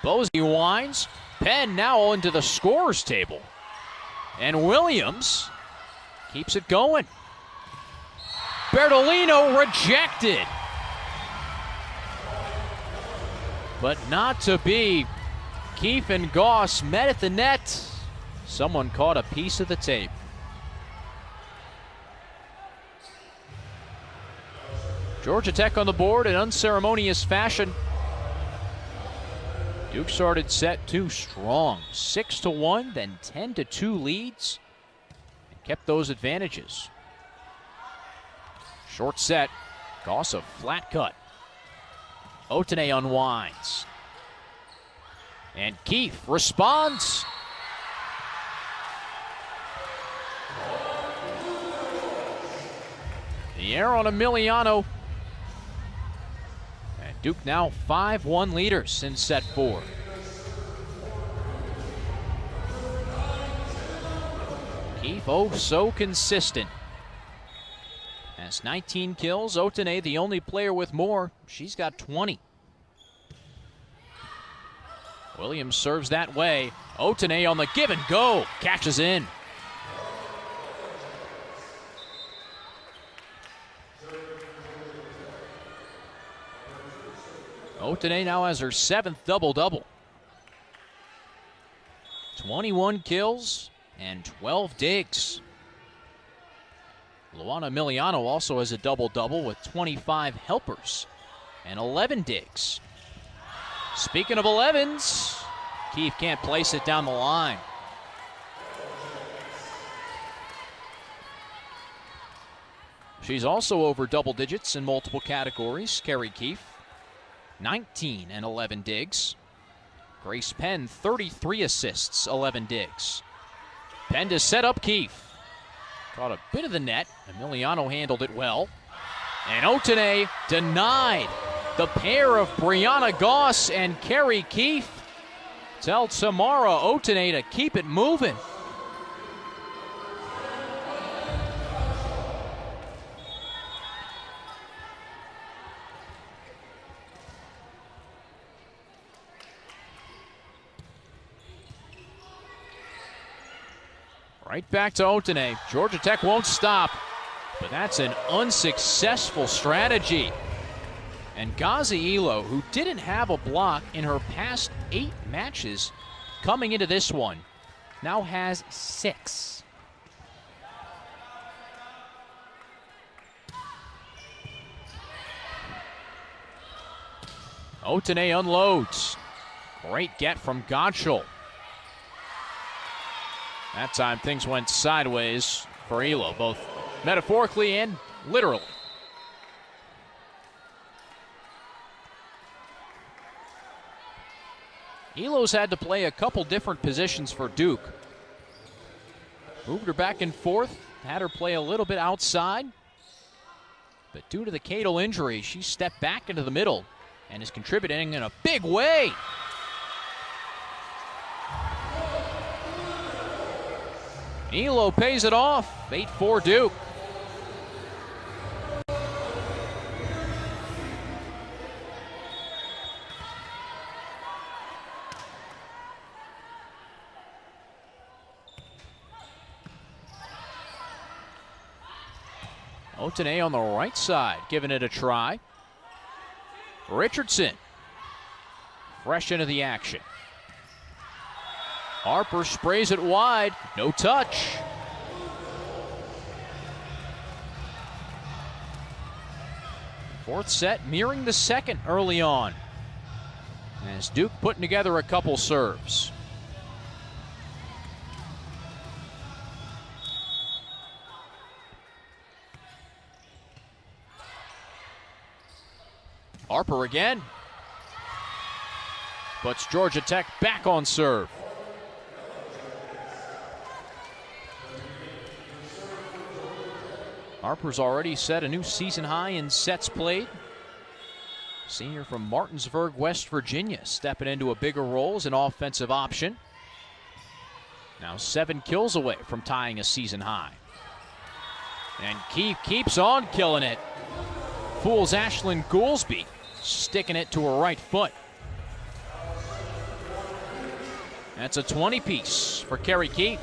Bozy winds. Penn now into the scorer's table. And Williams keeps it going. Bertolino rejected. But not to be. Keefe and Goss met at the net. Someone caught a piece of the tape. Georgia Tech on the board in unceremonious fashion. Duke started set 2 strong. 6-1, then 10-2 leads. And kept those advantages. Short set. Goss a flat cut. Otene unwinds. And Keefe responds. The air on Emiliano. And Duke now 5-1 leaders in set 4. Keefe, oh so consistent. Has 19 kills. Otene, the only player with more. She's got 20. Williams serves that way. Otene on the give and go. Catches in. Otene now has her 7th double-double. 21 kills and 12 digs. Luana Emiliano also has a double-double with 25 helpers and 11 digs. Speaking of 11s, Keefe can't place it down the line. She's also over double digits in multiple categories, Carrie Keefe. 19 and 11 digs. Grace Penn, 33 assists, 11 digs. Penn to set up Keefe. Caught a bit of the net. Emiliano handled it well. And Otene denied. The pair of Brianna Goss and Carrie Keefe tell Tamara Otene to keep it moving. Right back to Otene. Georgia Tech won't stop, but that's an unsuccessful strategy. And Gazi Elo, who didn't have a block in her past 8 matches, coming into this one, now has 6. Otene unloads. Great get from Gottschall. That time things went sideways for Elo, both metaphorically and literally. Elo's had to play a couple different positions for Duke. Moved her back and forth, had her play a little bit outside. But due to the Cadle injury, she stepped back into the middle and is contributing in a big way. Elo pays it off, 8-4 Duke. Otene on the right side, giving it a try. Richardson, fresh into the action. Harper sprays it wide, no touch. Fourth set mirroring the second early on, as Duke putting together a couple serves. Harper again. Puts Georgia Tech back on serve. Harper's already set a new season high in sets played. Senior from Martinsburg, West Virginia, stepping into a bigger role as an offensive option. Now 7 kills away from tying a season high. And Keefe keeps on killing it. Fools Ashlyn Goolsby, sticking it to her right foot. That's a 20-piece for Carrie Keefe.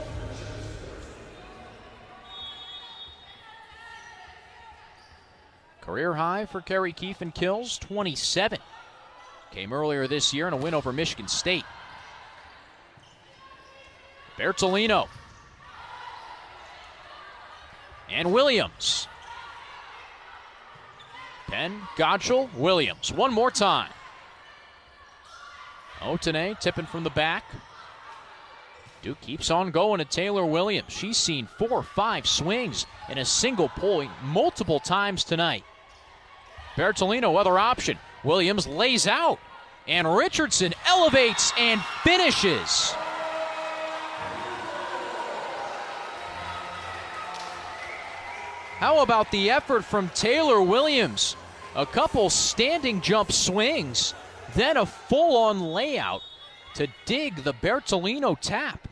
Career high for Carrie Keefe in kills, 27. Came earlier this year in a win over Michigan State. Bertolino. And Williams. Penn, Gottschall, Williams. One more time. Otene tipping from the back. Duke keeps on going to Taylor Williams. She's seen 4 or 5 swings in a single point multiple times tonight. Bertolino, other option. Williams lays out, and Richardson elevates and finishes. How about the effort from Taylor Williams? A couple standing jump swings, then a full-on layout to dig the Bertolino tap.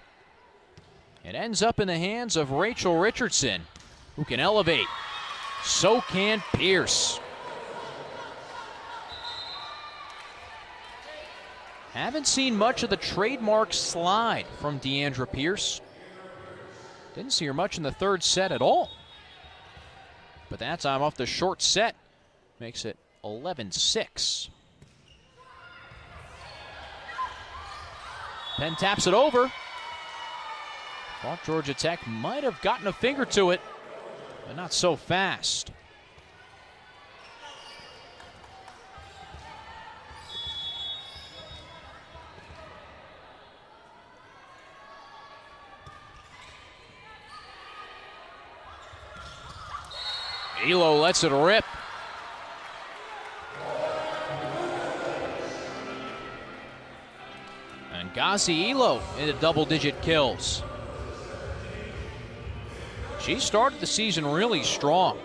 It ends up in the hands of Rachel Richardson, who can elevate. So can Pierce. Haven't seen much of the trademark slide from Deandra Pierce. Didn't see her much in the third set at all. But that time off the short set makes it 11-6. Penn taps it over. Thought Georgia Tech might have gotten a finger to it, but not so fast. Elo lets it rip. And Gazi Elo into double-digit kills. She started the season really strong.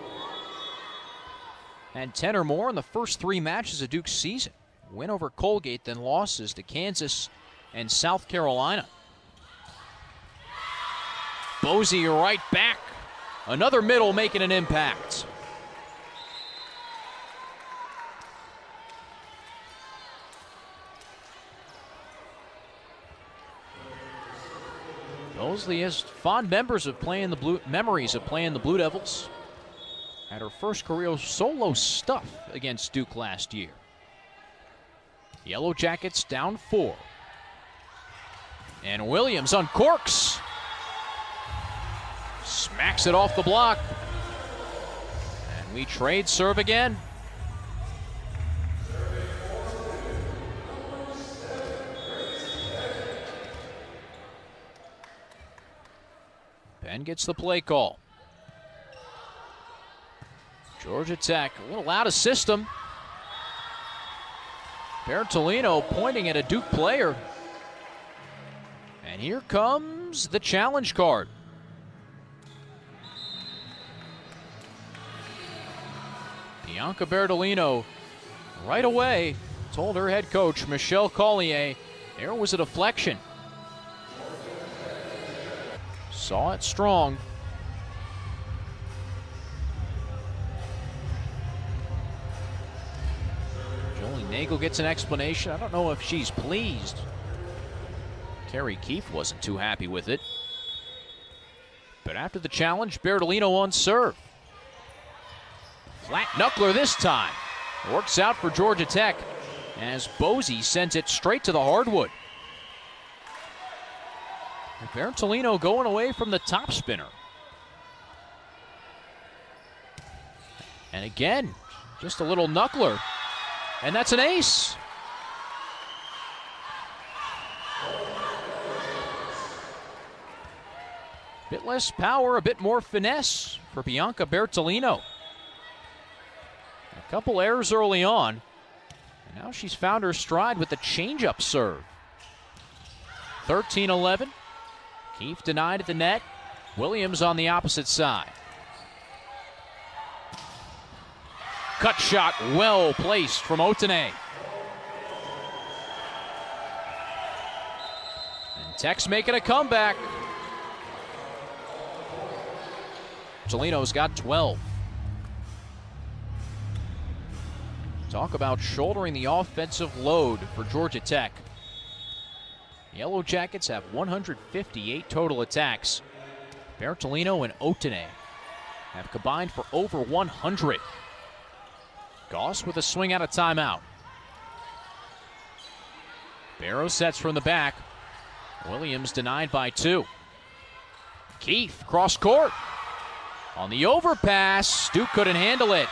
Had 10 or more in the first 3 matches of Duke's season. Win over Colgate, then losses to Kansas and South Carolina. Bozy right back. Another middle making an impact. Mosley has fond memories of playing the Blue Devils. Had her first career solo stuff against Duke last year. Yellow Jackets down 4. And Williams uncorks. Smacks it off the block. And we trade serve again. Penn gets the play call. Georgia Tech a little out of system. Bertolino pointing at a Duke player. And here comes the challenge card. Bianca Bertolino right away told her head coach, Michelle Collier, there was a deflection. Saw it strong. Jolie Nagel gets an explanation. I don't know if she's pleased. Carrie Keefe wasn't too happy with it. But after the challenge, Bertolino on serve. Flat knuckler this time. Works out for Georgia Tech as Bozy sends it straight to the hardwood. Bertolino going away from the top spinner. And again, just a little knuckler. And that's an ace. Bit less power, a bit more finesse for Bianca Bertolino. A couple errors early on. And now she's found her stride with the change-up serve. 13-11. Keefe denied at the net. Williams on the opposite side. Cut shot well placed from Otene. And Tech's making a comeback. Bertolino's got 12. Talk about shouldering the offensive load for Georgia Tech. Yellow Jackets have 158 total attacks. Bertolino and Otene have combined for over 100. Goss with a swing out of timeout. Barrow sets from the back. Williams denied by 2. Keefe cross court. On the overpass, Duke couldn't handle it.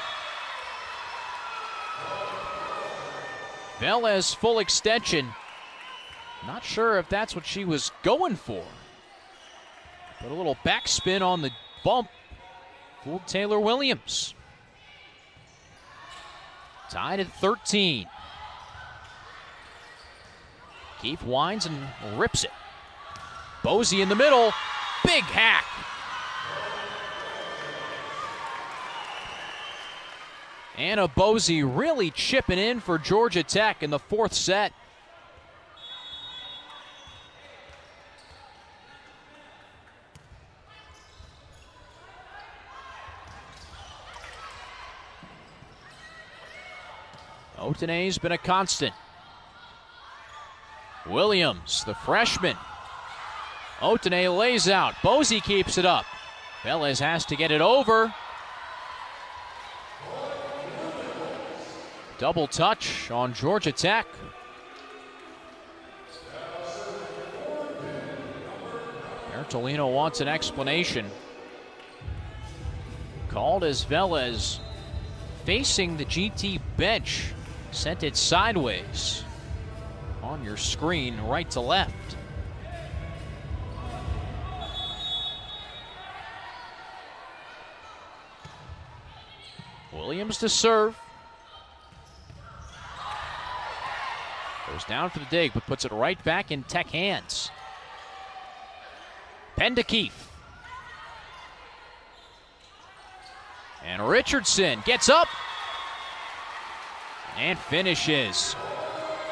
Velez full extension. Not sure if that's what she was going for. But a little backspin on the bump fooled Taylor Williams. Tied at 13. Keefe winds and rips it. Bosey in the middle. Big hack. Anna Bosey really chipping in for Georgia Tech in the fourth set. Otene's been a constant. Williams, the freshman. Otene lays out. Bosey keeps it up. Velez has to get it over. Double touch on Georgia Tech. Bertolino wants an explanation. Called as Velez facing the GT bench. Sent it sideways on your screen, right to left. Williams to serve. Goes down for the dig, but puts it right back in Tech hands. Penn to Keefe. And Richardson gets up and finishes.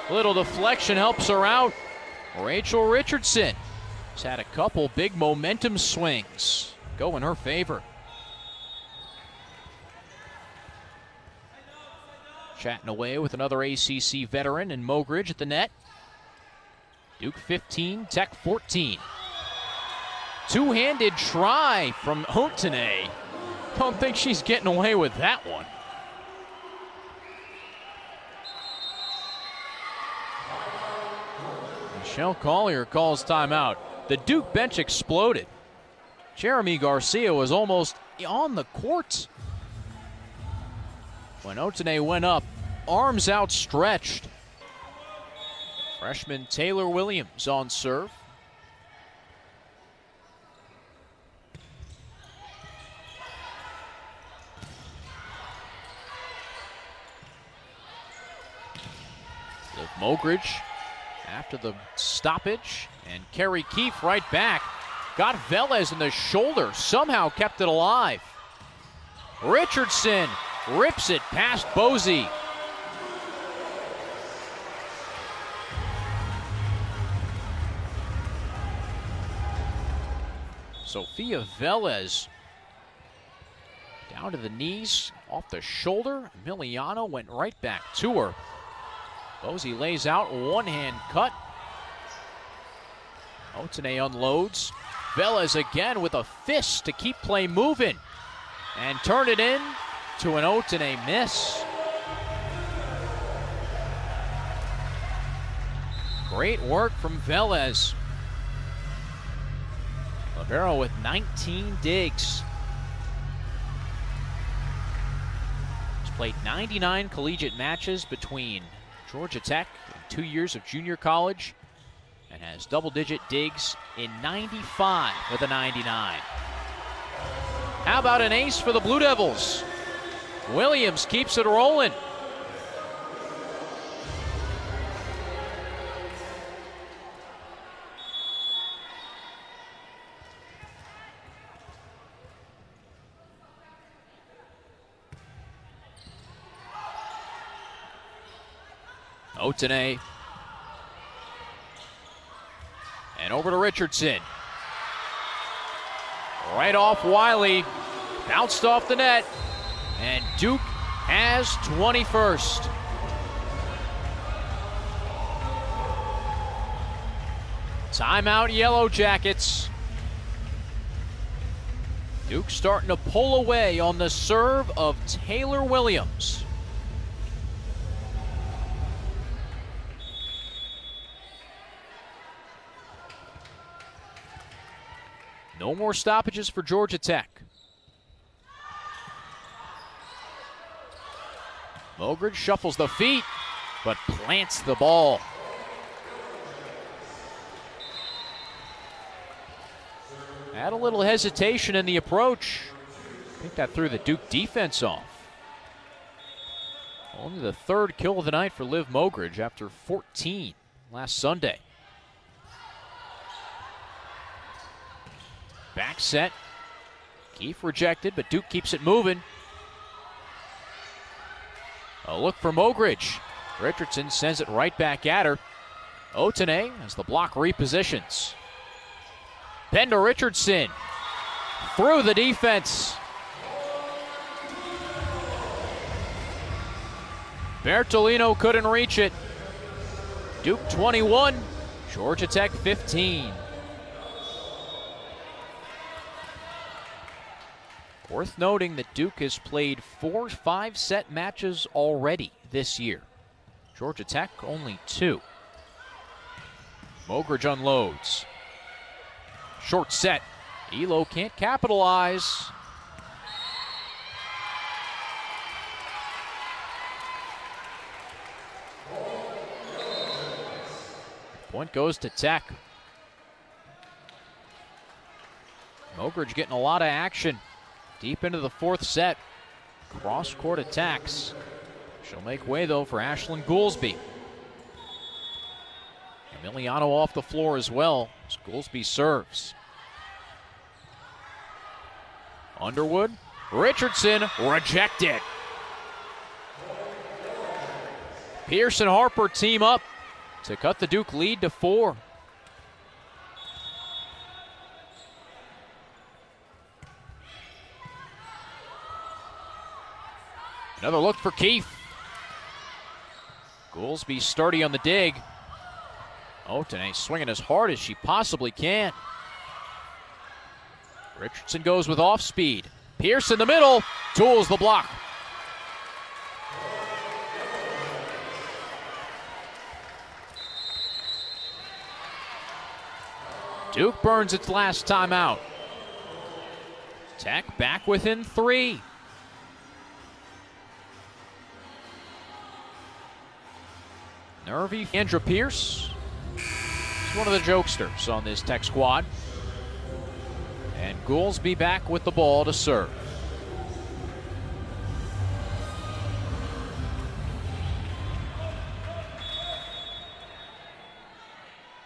Little deflection helps her out. Rachel Richardson has had a couple big momentum swings go in her favor. Chatting away with another ACC veteran and Mogridge at the net. Duke 15, Tech 14. Two-handed try from Otene. Don't think she's getting away with that one. Michelle Collier calls timeout. The Duke bench exploded. Jeremy Garcia was almost on the court when Otene went up, arms outstretched. Freshman Taylor Williams on serve. Liv Mogridge after the stoppage, and Carrie Keefe right back. Got Velez in the shoulder, somehow kept it alive. Richardson rips it past Bosey. Sophia Velez down to the knees, off the shoulder. Emiliano went right back to her. Bosey lays out, one-hand cut. Otene unloads. Velez again with a fist to keep play moving. And turn it in to an Otene miss. Great work from Velez. Libero with 19 digs. He's played 99 collegiate matches between Georgia Tech in 2 years of junior college, and has double-digit digs in 95 with a 99. How about an ace for the Blue Devils? Williams keeps it rolling. Otene. And over to Richardson. Right off Wiley. Bounced off the net. And Duke has 21st. Timeout, Yellow Jackets. Duke starting to pull away on the serve of Taylor Williams. No more stoppages for Georgia Tech. Mogridge shuffles the feet, but plants the ball. Had a little hesitation in the approach. I think that threw the Duke defense off. Only the third kill of the night for Liv Mogridge after 14 last Sunday. Back set. Keefe rejected, but Duke keeps it moving. A look for Mogridge. Richardson sends it right back at her. Otene as the block repositions. Penda Richardson through the defense. Bertolino couldn't reach it. Duke 21, Georgia Tech 15. Worth noting that Duke has played 4 5-set matches already this year. Georgia Tech only 2. Mogridge unloads. Short set. Elo can't capitalize. Point goes to Tech. Mogridge getting a lot of action deep into the 4th set. Cross-court attacks. She'll make way, though, for Ashlyn Goolsby. Emiliano off the floor as well as Goolsby serves. Underwood. Richardson rejected. Pierce and Harper team up to cut the Duke lead to 4. Another look for Keefe. Goolsby sturdy on the dig. Otene swinging as hard as she possibly can. Richardson goes with off speed. Pierce in the middle, tools the block. Duke burns its last timeout. Tech back within 3. Nervy Andra Pierce. He's one of the jokesters on this Tech squad. And Goolsby back with the ball to serve.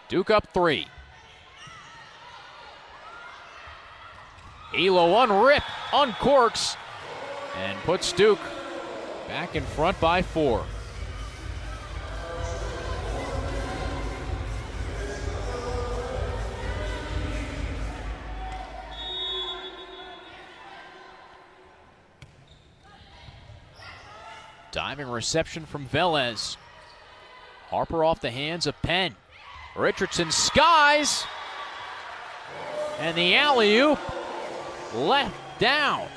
Duke up 3. Elo uncorks, and puts Duke back in front by 4. Diving reception from Velez. Harper off the hands of Penn. Richardson skies. And the alley-oop left down.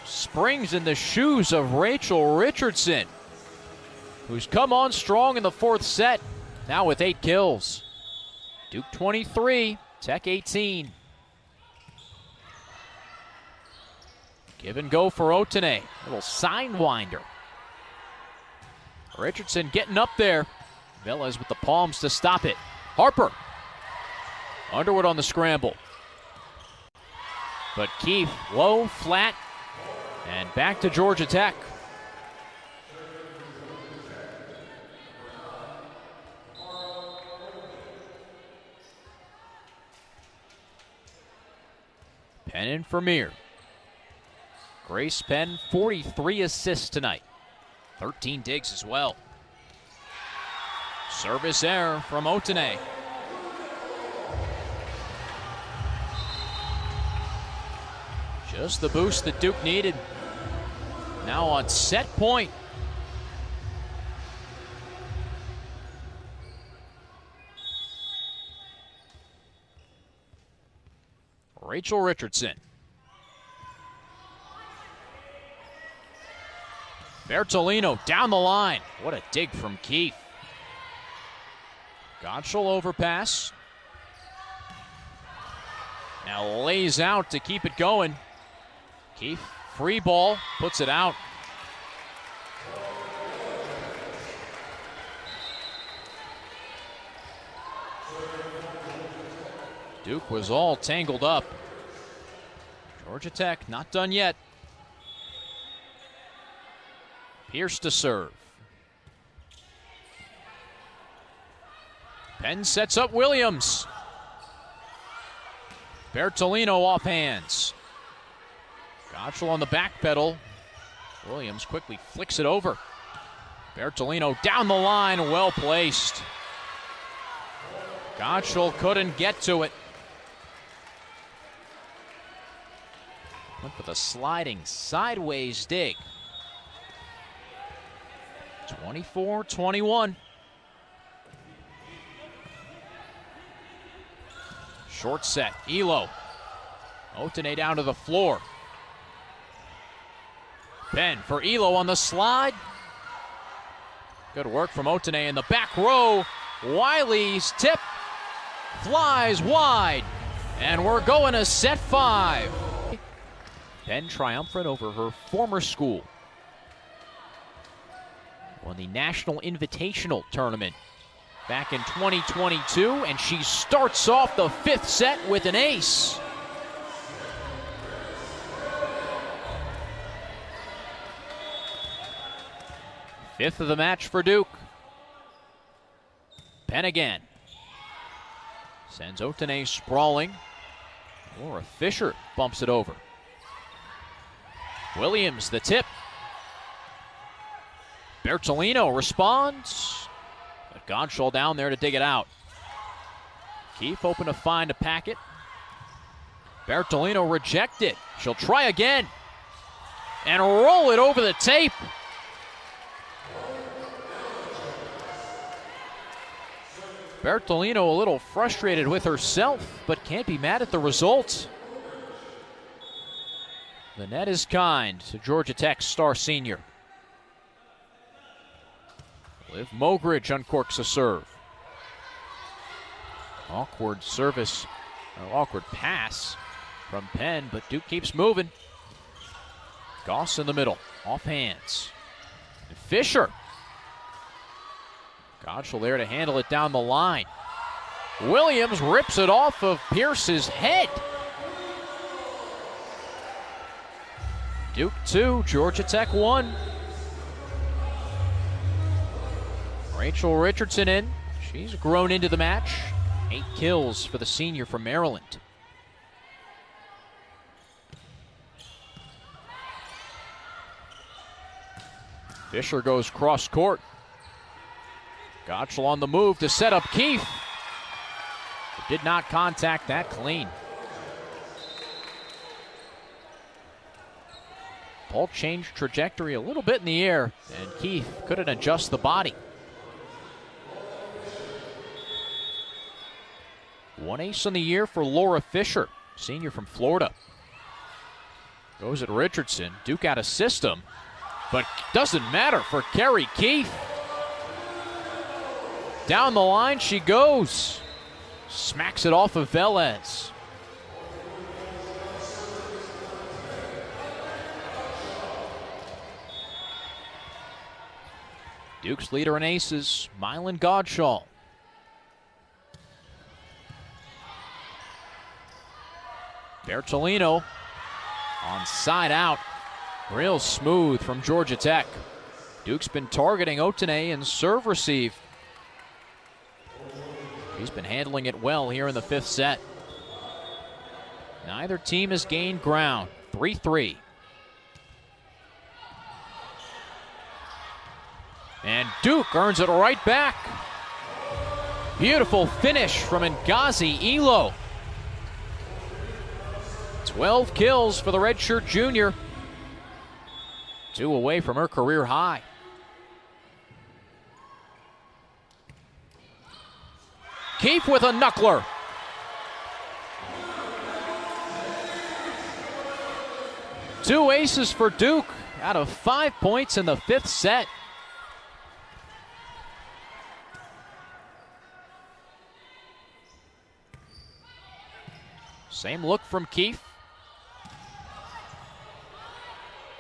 Springs in the shoes of Rachel Richardson, who's come on strong in the 4th set, now with 8 kills. Duke 23, Tech 18. Give and go for Otene. Little sidewinder. Richardson getting up there. Velez with the palms to stop it. Harper. Underwood on the scramble. But Keefe low, flat, and back to Georgia Tech. Penn and Vermeer. Grace Penn, 43 assists tonight. 13 digs as well. Service error from Otene. Just the boost that Duke needed. Now on set point. Rachel Richardson. Bertolino down the line. What a dig from Keefe. Gottschall overpass. Now lays out to keep it going. Keefe, free ball, puts it out. Duke was all tangled up. Georgia Tech not done yet. Pierce to serve. Penn sets up Williams. Bertolino off hands. Gottschall on the back pedal. Williams quickly flicks it over. Bertolino down the line, well placed. Gottschall couldn't get to it. Went for the sliding sideways dig. 24-21. Short set, Elo. Otene down to the floor. Penn for Elo on the slide. Good work from Otene in the back row. Wiley's tip flies wide. And we're going to set 5. Penn triumphant over her former school. Won the National Invitational Tournament back in 2022, and she starts off the 5th set with an ace. Fifth of the match for Duke. Penn again. Sends Otene sprawling. Laura Fisher bumps it over. Williams, the tip. Bertolino responds. But Gottschall down there to dig it out. Keefe open to find a packet. Bertolino rejected. She'll try again. And roll it over the tape. Bertolino a little frustrated with herself, but can't be mad at the result. The net is kind to Georgia Tech's star senior. Liv Mogridge uncorks a serve. Awkward service, or awkward pass from Penn, but Duke keeps moving. Goss in the middle, off hands. And Fisher. Gottschall there to handle it down the line. Williams rips it off of Pierce's head. Duke 2, Georgia Tech 1. Rachel Richardson in. She's grown into the match. 8 kills for the senior from Maryland. Fisher goes cross court. Gottschall on the move to set up Keefe. Did not contact that clean. Ball changed trajectory a little bit in the air, and Keefe couldn't adjust the body. One ace on the year for Laura Fisher, senior from Florida. Goes at Richardson. Duke out of system, but doesn't matter for Carrie Keefe. Down the line she goes. Smacks it off of Velez. Duke's leader in aces, Mylan Gottschall. Bertolino on side out. Real smooth from Georgia Tech. Duke's been targeting Otene and serve receive. He's been handling it well here in the 5th set. Neither team has gained ground. 3-3. And Duke earns it right back. Beautiful finish from Ngozi Elo. 12 kills for the redshirt junior. 2 away from her career high. Keefe with a knuckler. Two aces for Duke out of 5 points in the 5th set. Same look from Keefe.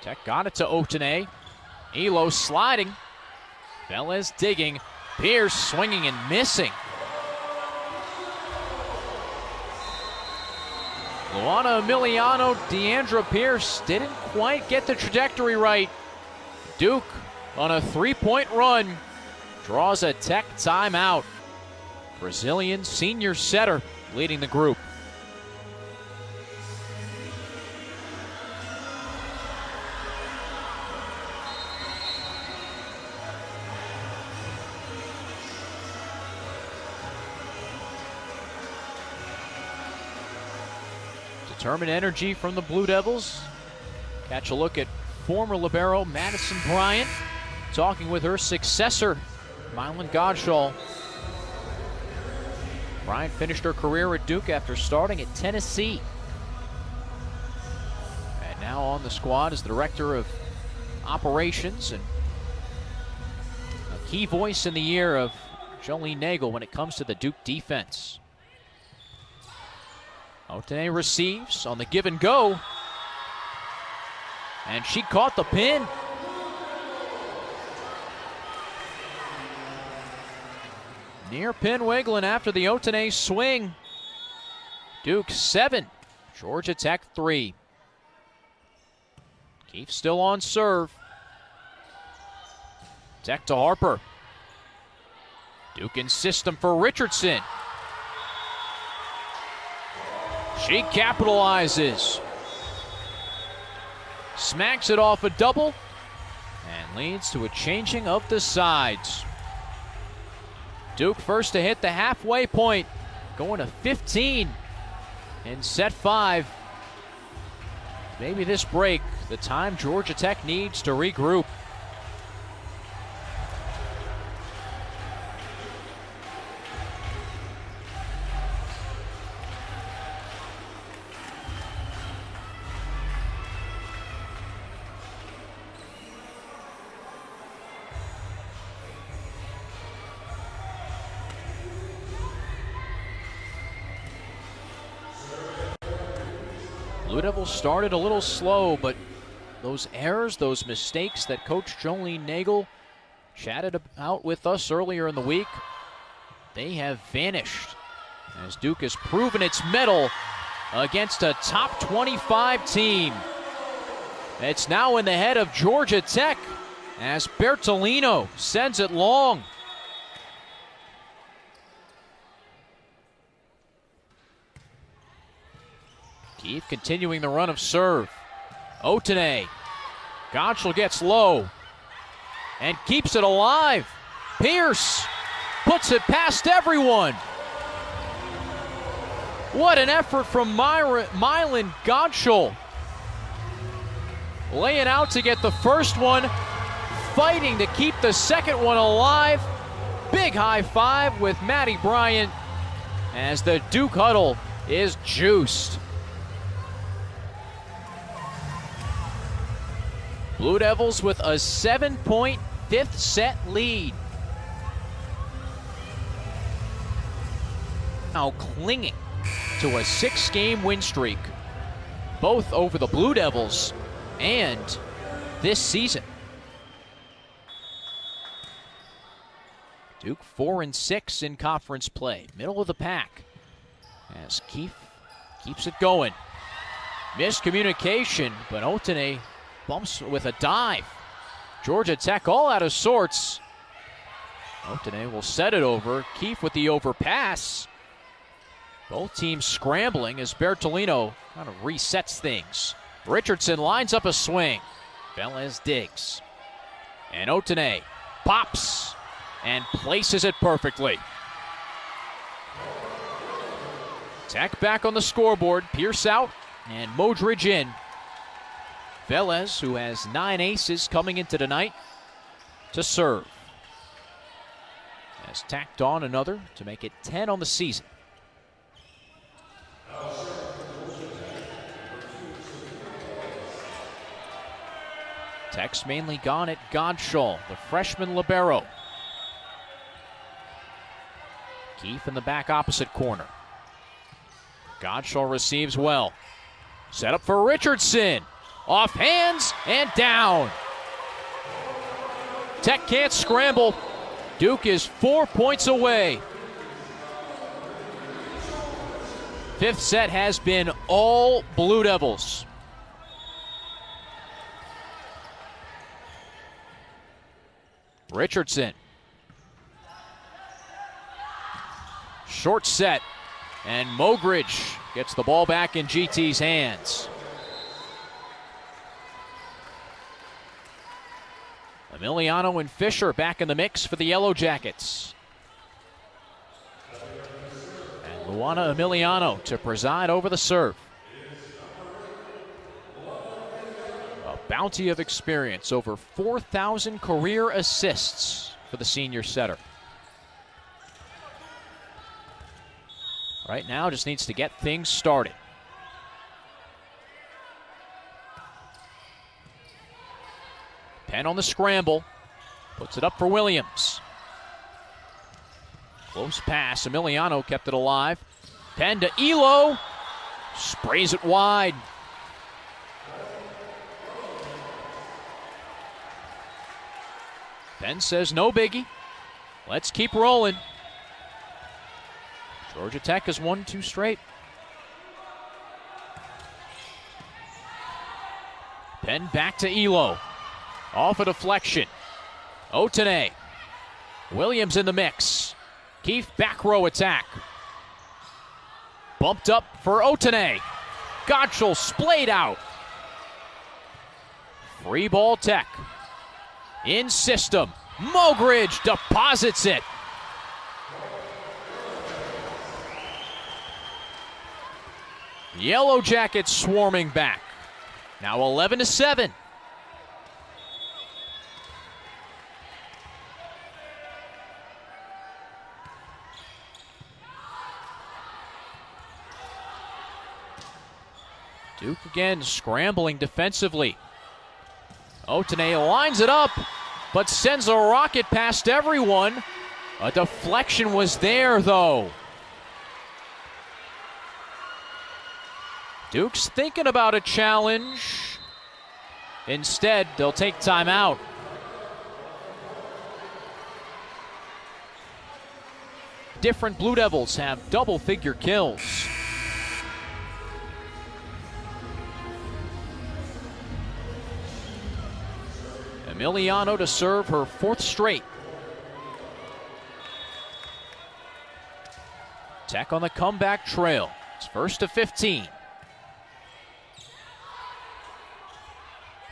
Tech got it to Otene. Elo sliding. Velez digging. Pierce swinging and missing. Luana Emiliano, Deandra Pierce didn't quite get the trajectory right. Duke on a 3-point run draws a Tech timeout. Brazilian senior setter leading the group. Determined energy from the Blue Devils. Catch a look at former libero Madison Bryant talking with her successor, Mylan Godshaw. Bryant finished her career at Duke after starting at Tennessee. And now on the squad as the director of operations and a key voice in the ear of Jolene Nagel when it comes to the Duke defense. Otene receives on the give and go. And she caught the pin. Near pin wiggling after the Otene swing. Duke 7, Georgia Tech 3. Keefe still on serve. Tech to Harper. Duke in system for Richardson. She capitalizes. Smacks it off a double and leads to a changing of the sides. Duke first to hit the halfway point, going to 15 in set 5. Maybe this break, the time Georgia Tech needs to regroup. Blue Devils started a little slow, but those errors, those mistakes that Coach Jolene Nagel chatted about with us earlier in the week, they have vanished as Duke has proven its mettle against a top 25 team. It's now in the head of Georgia Tech as Bertolino sends it long. Keefe continuing the run of serve. Otene. Gonchal gets low and keeps it alive. Pierce puts it past everyone. What an effort from Mylan Gonchal. Laying out to get the first one, fighting to keep the second one alive. Big high five with Maddie Bryant as the Duke huddle is juiced. Blue Devils with a 7-point fifth set lead. Now clinging to a 6-game win streak, both over the Blue Devils and this season. Duke 4-6 in conference play, middle of the pack, as Keefe keeps it going. Miscommunication, but Otene bumps with a dive. Georgia Tech all out of sorts. Otene will set it over. Keefe with the overpass. Both teams scrambling as Bertolino kind of resets things. Richardson lines up a swing. Velez digs. And Otene pops and places it perfectly. Tech back on the scoreboard. Pierce out and Modridge in. Velez, who has 9 aces coming into tonight, to serve. Has tacked on another to make it 10 on the season. Tech's mainly gone at Gonchal, the freshman libero. Keefe in the back opposite corner. Gonchal receives well. Set up for Richardson. Off hands and down. Tech can't scramble. Duke is 4 points away. Fifth set has been all Blue Devils. Richardson. Short set. And Mogridge gets the ball back in GT's hands. Emiliano and Fisher back in the mix for the Yellow Jackets. And Luana Emiliano to preside over the serve. A bounty of experience, over 4,000 career assists for the senior setter. Right now just needs to get things started. Penn on the scramble, puts it up for Williams. Close pass, Emiliano kept it alive. Penn to Elo, sprays it wide. Penn says no biggie, let's keep rolling. Georgia Tech has won 2 straight. Penn back to Elo. Off a deflection. Otene. Williams in the mix. Keefe back row attack. Bumped up for Otene. Gottschall splayed out. Free ball Tech. In system. Mogridge deposits it. Yellow Jackets swarming back. Now 11-7. Duke again scrambling defensively. Otene lines it up, but sends a rocket past everyone. A deflection was there, though. Duke's thinking about a challenge. Instead, they'll take timeout. Different Blue Devils have double-figure kills. Emiliano to serve her 4th straight. Tech on the comeback trail. It's 1-15.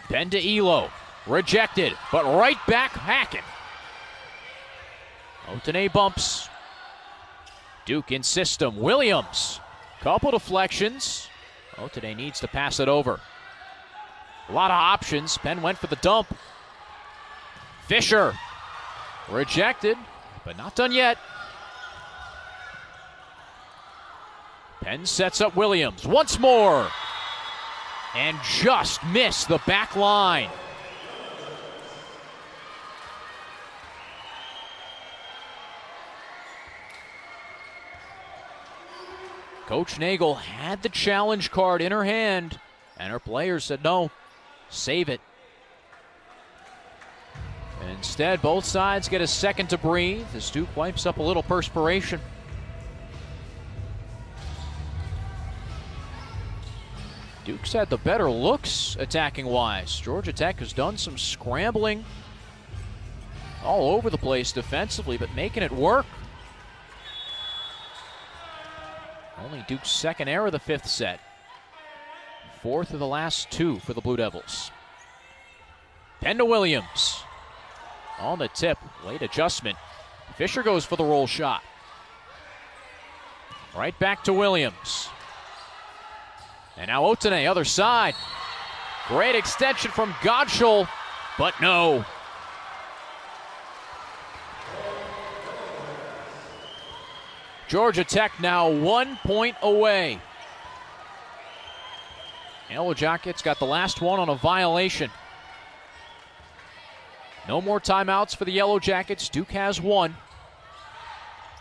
Penn to Elo. Rejected, but right back hacking. Otene bumps. Duke in system. Williams. Couple deflections. Otene needs to pass it over. A lot of options. Penn went for the dump. Fisher. Rejected, but not done yet. Penn sets up Williams once more. And just missed the back line. Coach Nagel had the challenge card in her hand, and her players said no, save it. Instead, both sides get a second to breathe as Duke wipes up a little perspiration. Duke's had the better looks attacking-wise. Georgia Tech has done some scrambling all over the place defensively, but making it work. Only Duke's 2nd error of the 5th set. 4th of the last 2 for the Blue Devils. Penn to Williams. On the tip, late adjustment. Fisher goes for the roll shot. Right back to Williams. And now Otene, other side. Great extension from Gottschall, but no. Georgia Tech now 1 point away. Yellow Jackets got the last one on a violation. No more timeouts for the Yellow Jackets. Duke has one.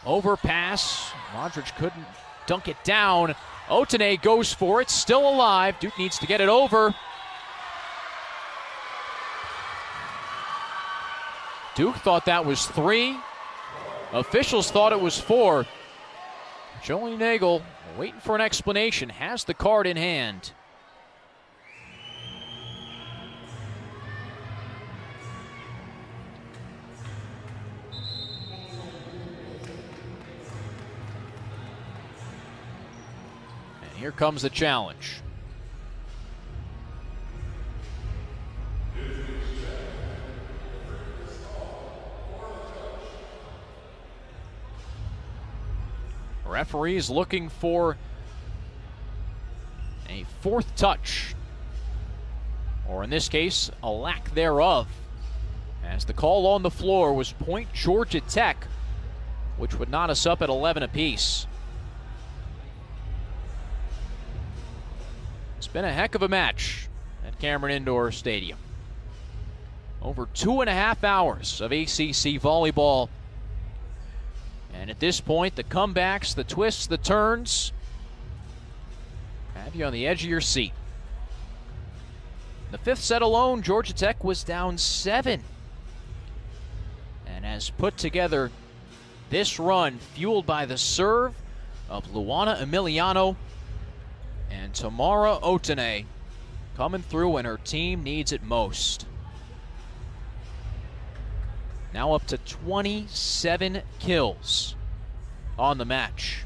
Overpass. Modric couldn't dunk it down. Otene goes for it, still alive. Duke needs to get it over. Duke thought that was 3. Officials thought it was 4. Joey Nagel, waiting for an explanation, has the card in hand. And here comes the challenge. Referees looking for a fourth touch, or in this case, a lack thereof, as the call on the floor was point Georgia Tech, which would knot us up at 11 apiece. It's been a heck of a match at Cameron Indoor Stadium. Over 2.5 hours of ACC volleyball. And at this point, the comebacks, the twists, the turns have you on the edge of your seat. The fifth set alone, Georgia Tech was down 7 and has put together this run fueled by the serve of Luana Emiliano and Tamara Otene coming through when her team needs it most. Now up to 27 kills on the match.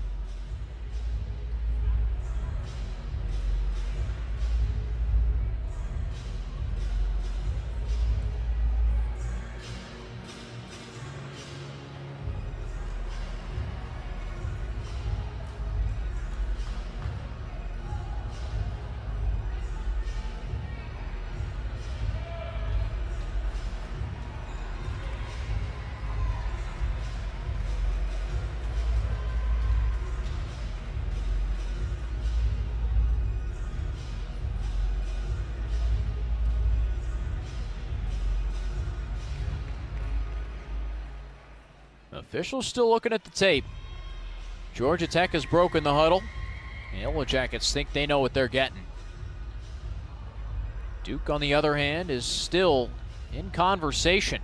Officials still looking at the tape. Georgia Tech has broken the huddle. The Yellow Jackets think they know what they're getting. Duke, on the other hand, is still in conversation.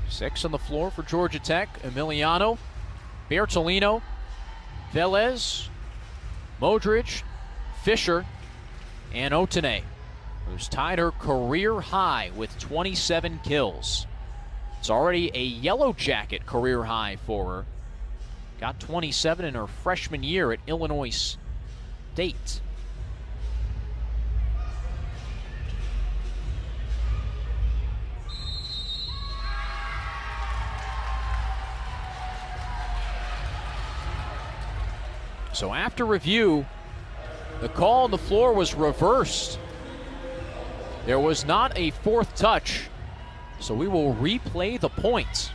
Six on the floor for Georgia Tech. Emiliano, Bertolino, Velez, Modric, Fisher, and Otene, who's tied her career high with 27 kills. It's already a Yellow Jacket career high for her. Got 27 in her freshman year at Illinois State. So after review, the call on the floor was reversed. There was not a fourth touch, so we will replay the point.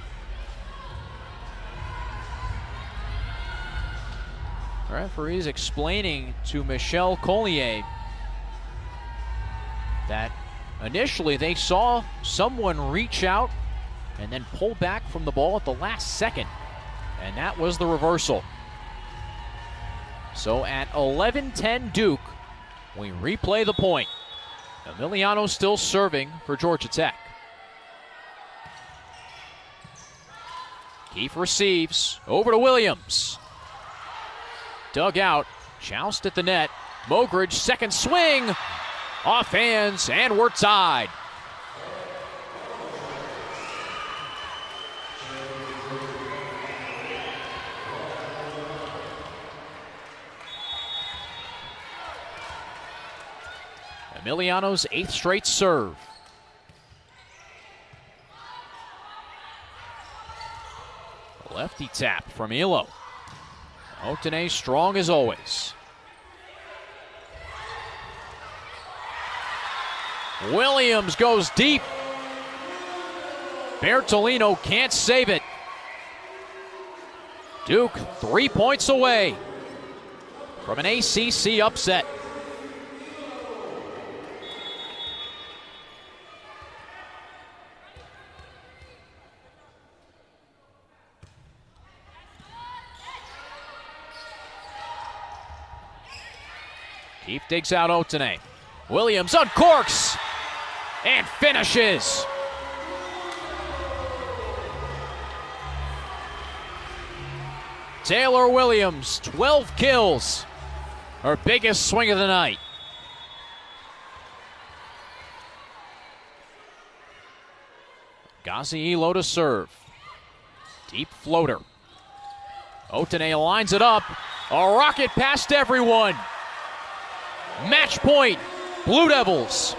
The referee's explaining to Michelle Collier that initially they saw someone reach out and then pull back from the ball at the last second, and that was the reversal. So at 11-10 Duke, we replay the point. Emiliano still serving for Georgia Tech. Keefe receives, over to Williams. Dug out, joust at the net. Mogridge, second swing, off hands, and we're tied. Emiliano's 8th straight serve. Lefty tap from Elo. Otene strong as always. Williams goes deep. Bertolino can't save it. Duke 3 points away from an ACC upset. Keefe digs out Otene. Williams uncorks and finishes. Taylor Williams, 12 kills. Her biggest swing of the night. Gazielo to serve. Deep floater. Otene lines it up. A rocket past everyone. Match point, Blue Devils.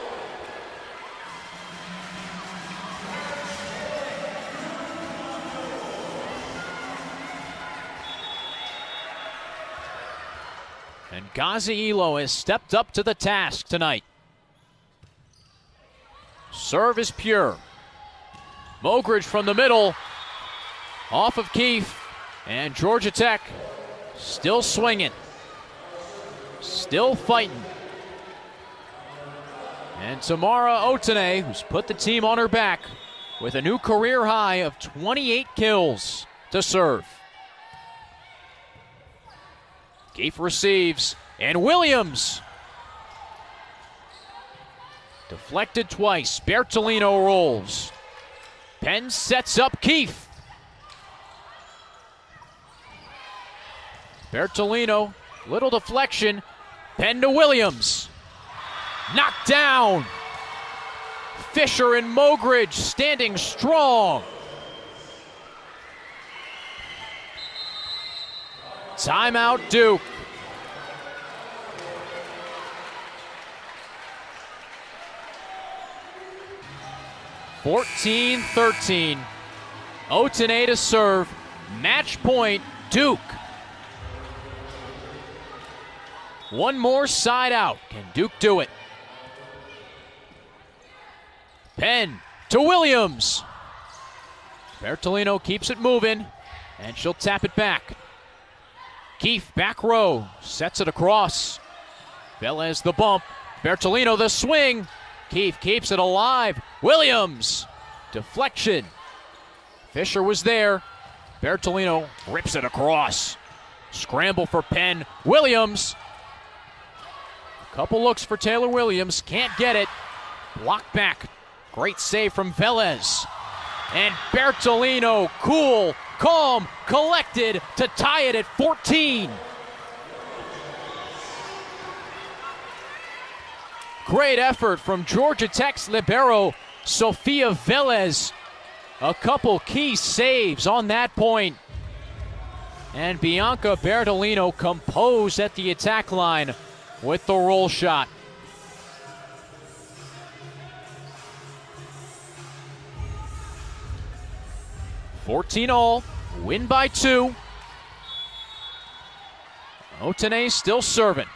And Gazielo has stepped up to the task tonight. Serve is pure. Mogridge from the middle. Off of Keefe. And Georgia Tech still swinging. Still fighting. And Tamara Otene, who's put the team on her back with a new career high of 28 kills to serve. Keefe receives, and Williams. Deflected twice, Bertolino rolls. Penn sets up Keefe. Bertolino, little deflection. Penn to Williams. Knocked down. Fisher and Mogridge standing strong. Timeout, Duke. (14-13). Otene to serve. Match point, Duke. One more side out. Can Duke do it? Penn to Williams. Bertolino keeps it moving, and she'll tap it back. Keefe, back row, sets it across. Velez the bump. Bertolino the swing. Keefe keeps it alive. Williams, deflection. Fisher was there. Bertolino rips it across. Scramble for Penn. Williams. Couple looks for Taylor Williams. Can't get it. Blocked back. Great save from Velez. And Bertolino, cool, calm, collected to tie it at 14. Great effort from Georgia Tech's libero, Sophia Velez. A couple key saves on that point. And Bianca Bertolino composed at the attack line with the roll shot. (14-all), win by 2. Otene still serving.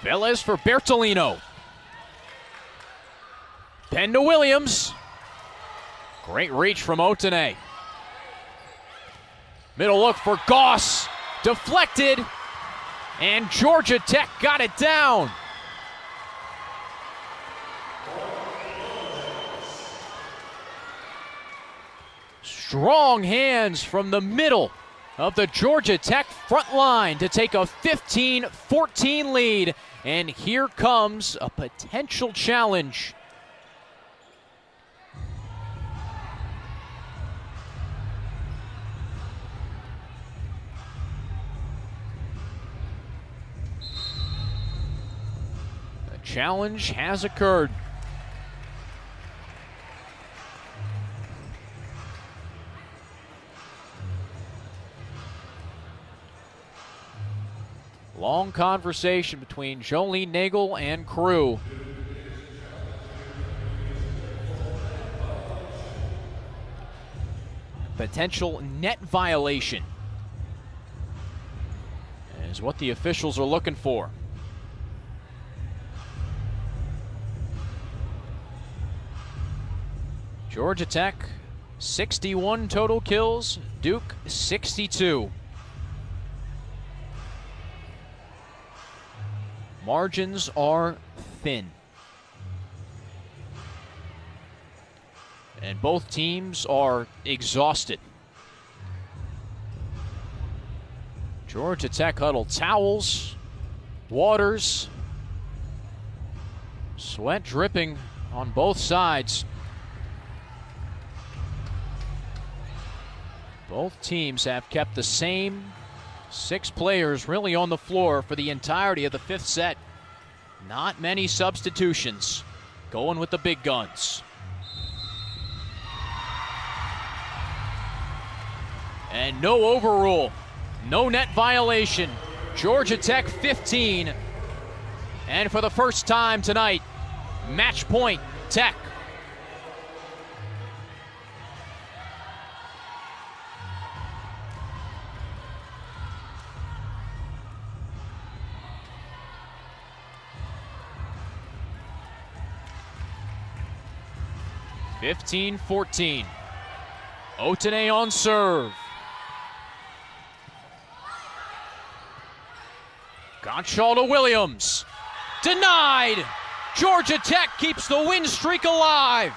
Velez for Bertolino. Penn to Williams. Great reach from Otene. Middle look for Goss. Deflected. And Georgia Tech got it down. Strong hands from the middle of the Georgia Tech front line to take a 15-14 lead. And here comes a potential challenge. The challenge has occurred. Long conversation between Jolene Nagel and crew. Potential net violation is what the officials are looking for. Georgia Tech, 61 total kills. Duke, 62. Margins are thin. And both teams are exhausted. Georgia Tech huddle towels, waters, sweat dripping on both sides. Both teams have kept the same 6 players really on the floor for the entirety of the 5th set. Not many substitutions. Going with the big guns. And no overrule. No net violation. Georgia Tech 15. And for the first time tonight, match point Tech. (15-14). Otene on serve. Gottschall to Williams. Denied! Georgia Tech keeps the win streak alive.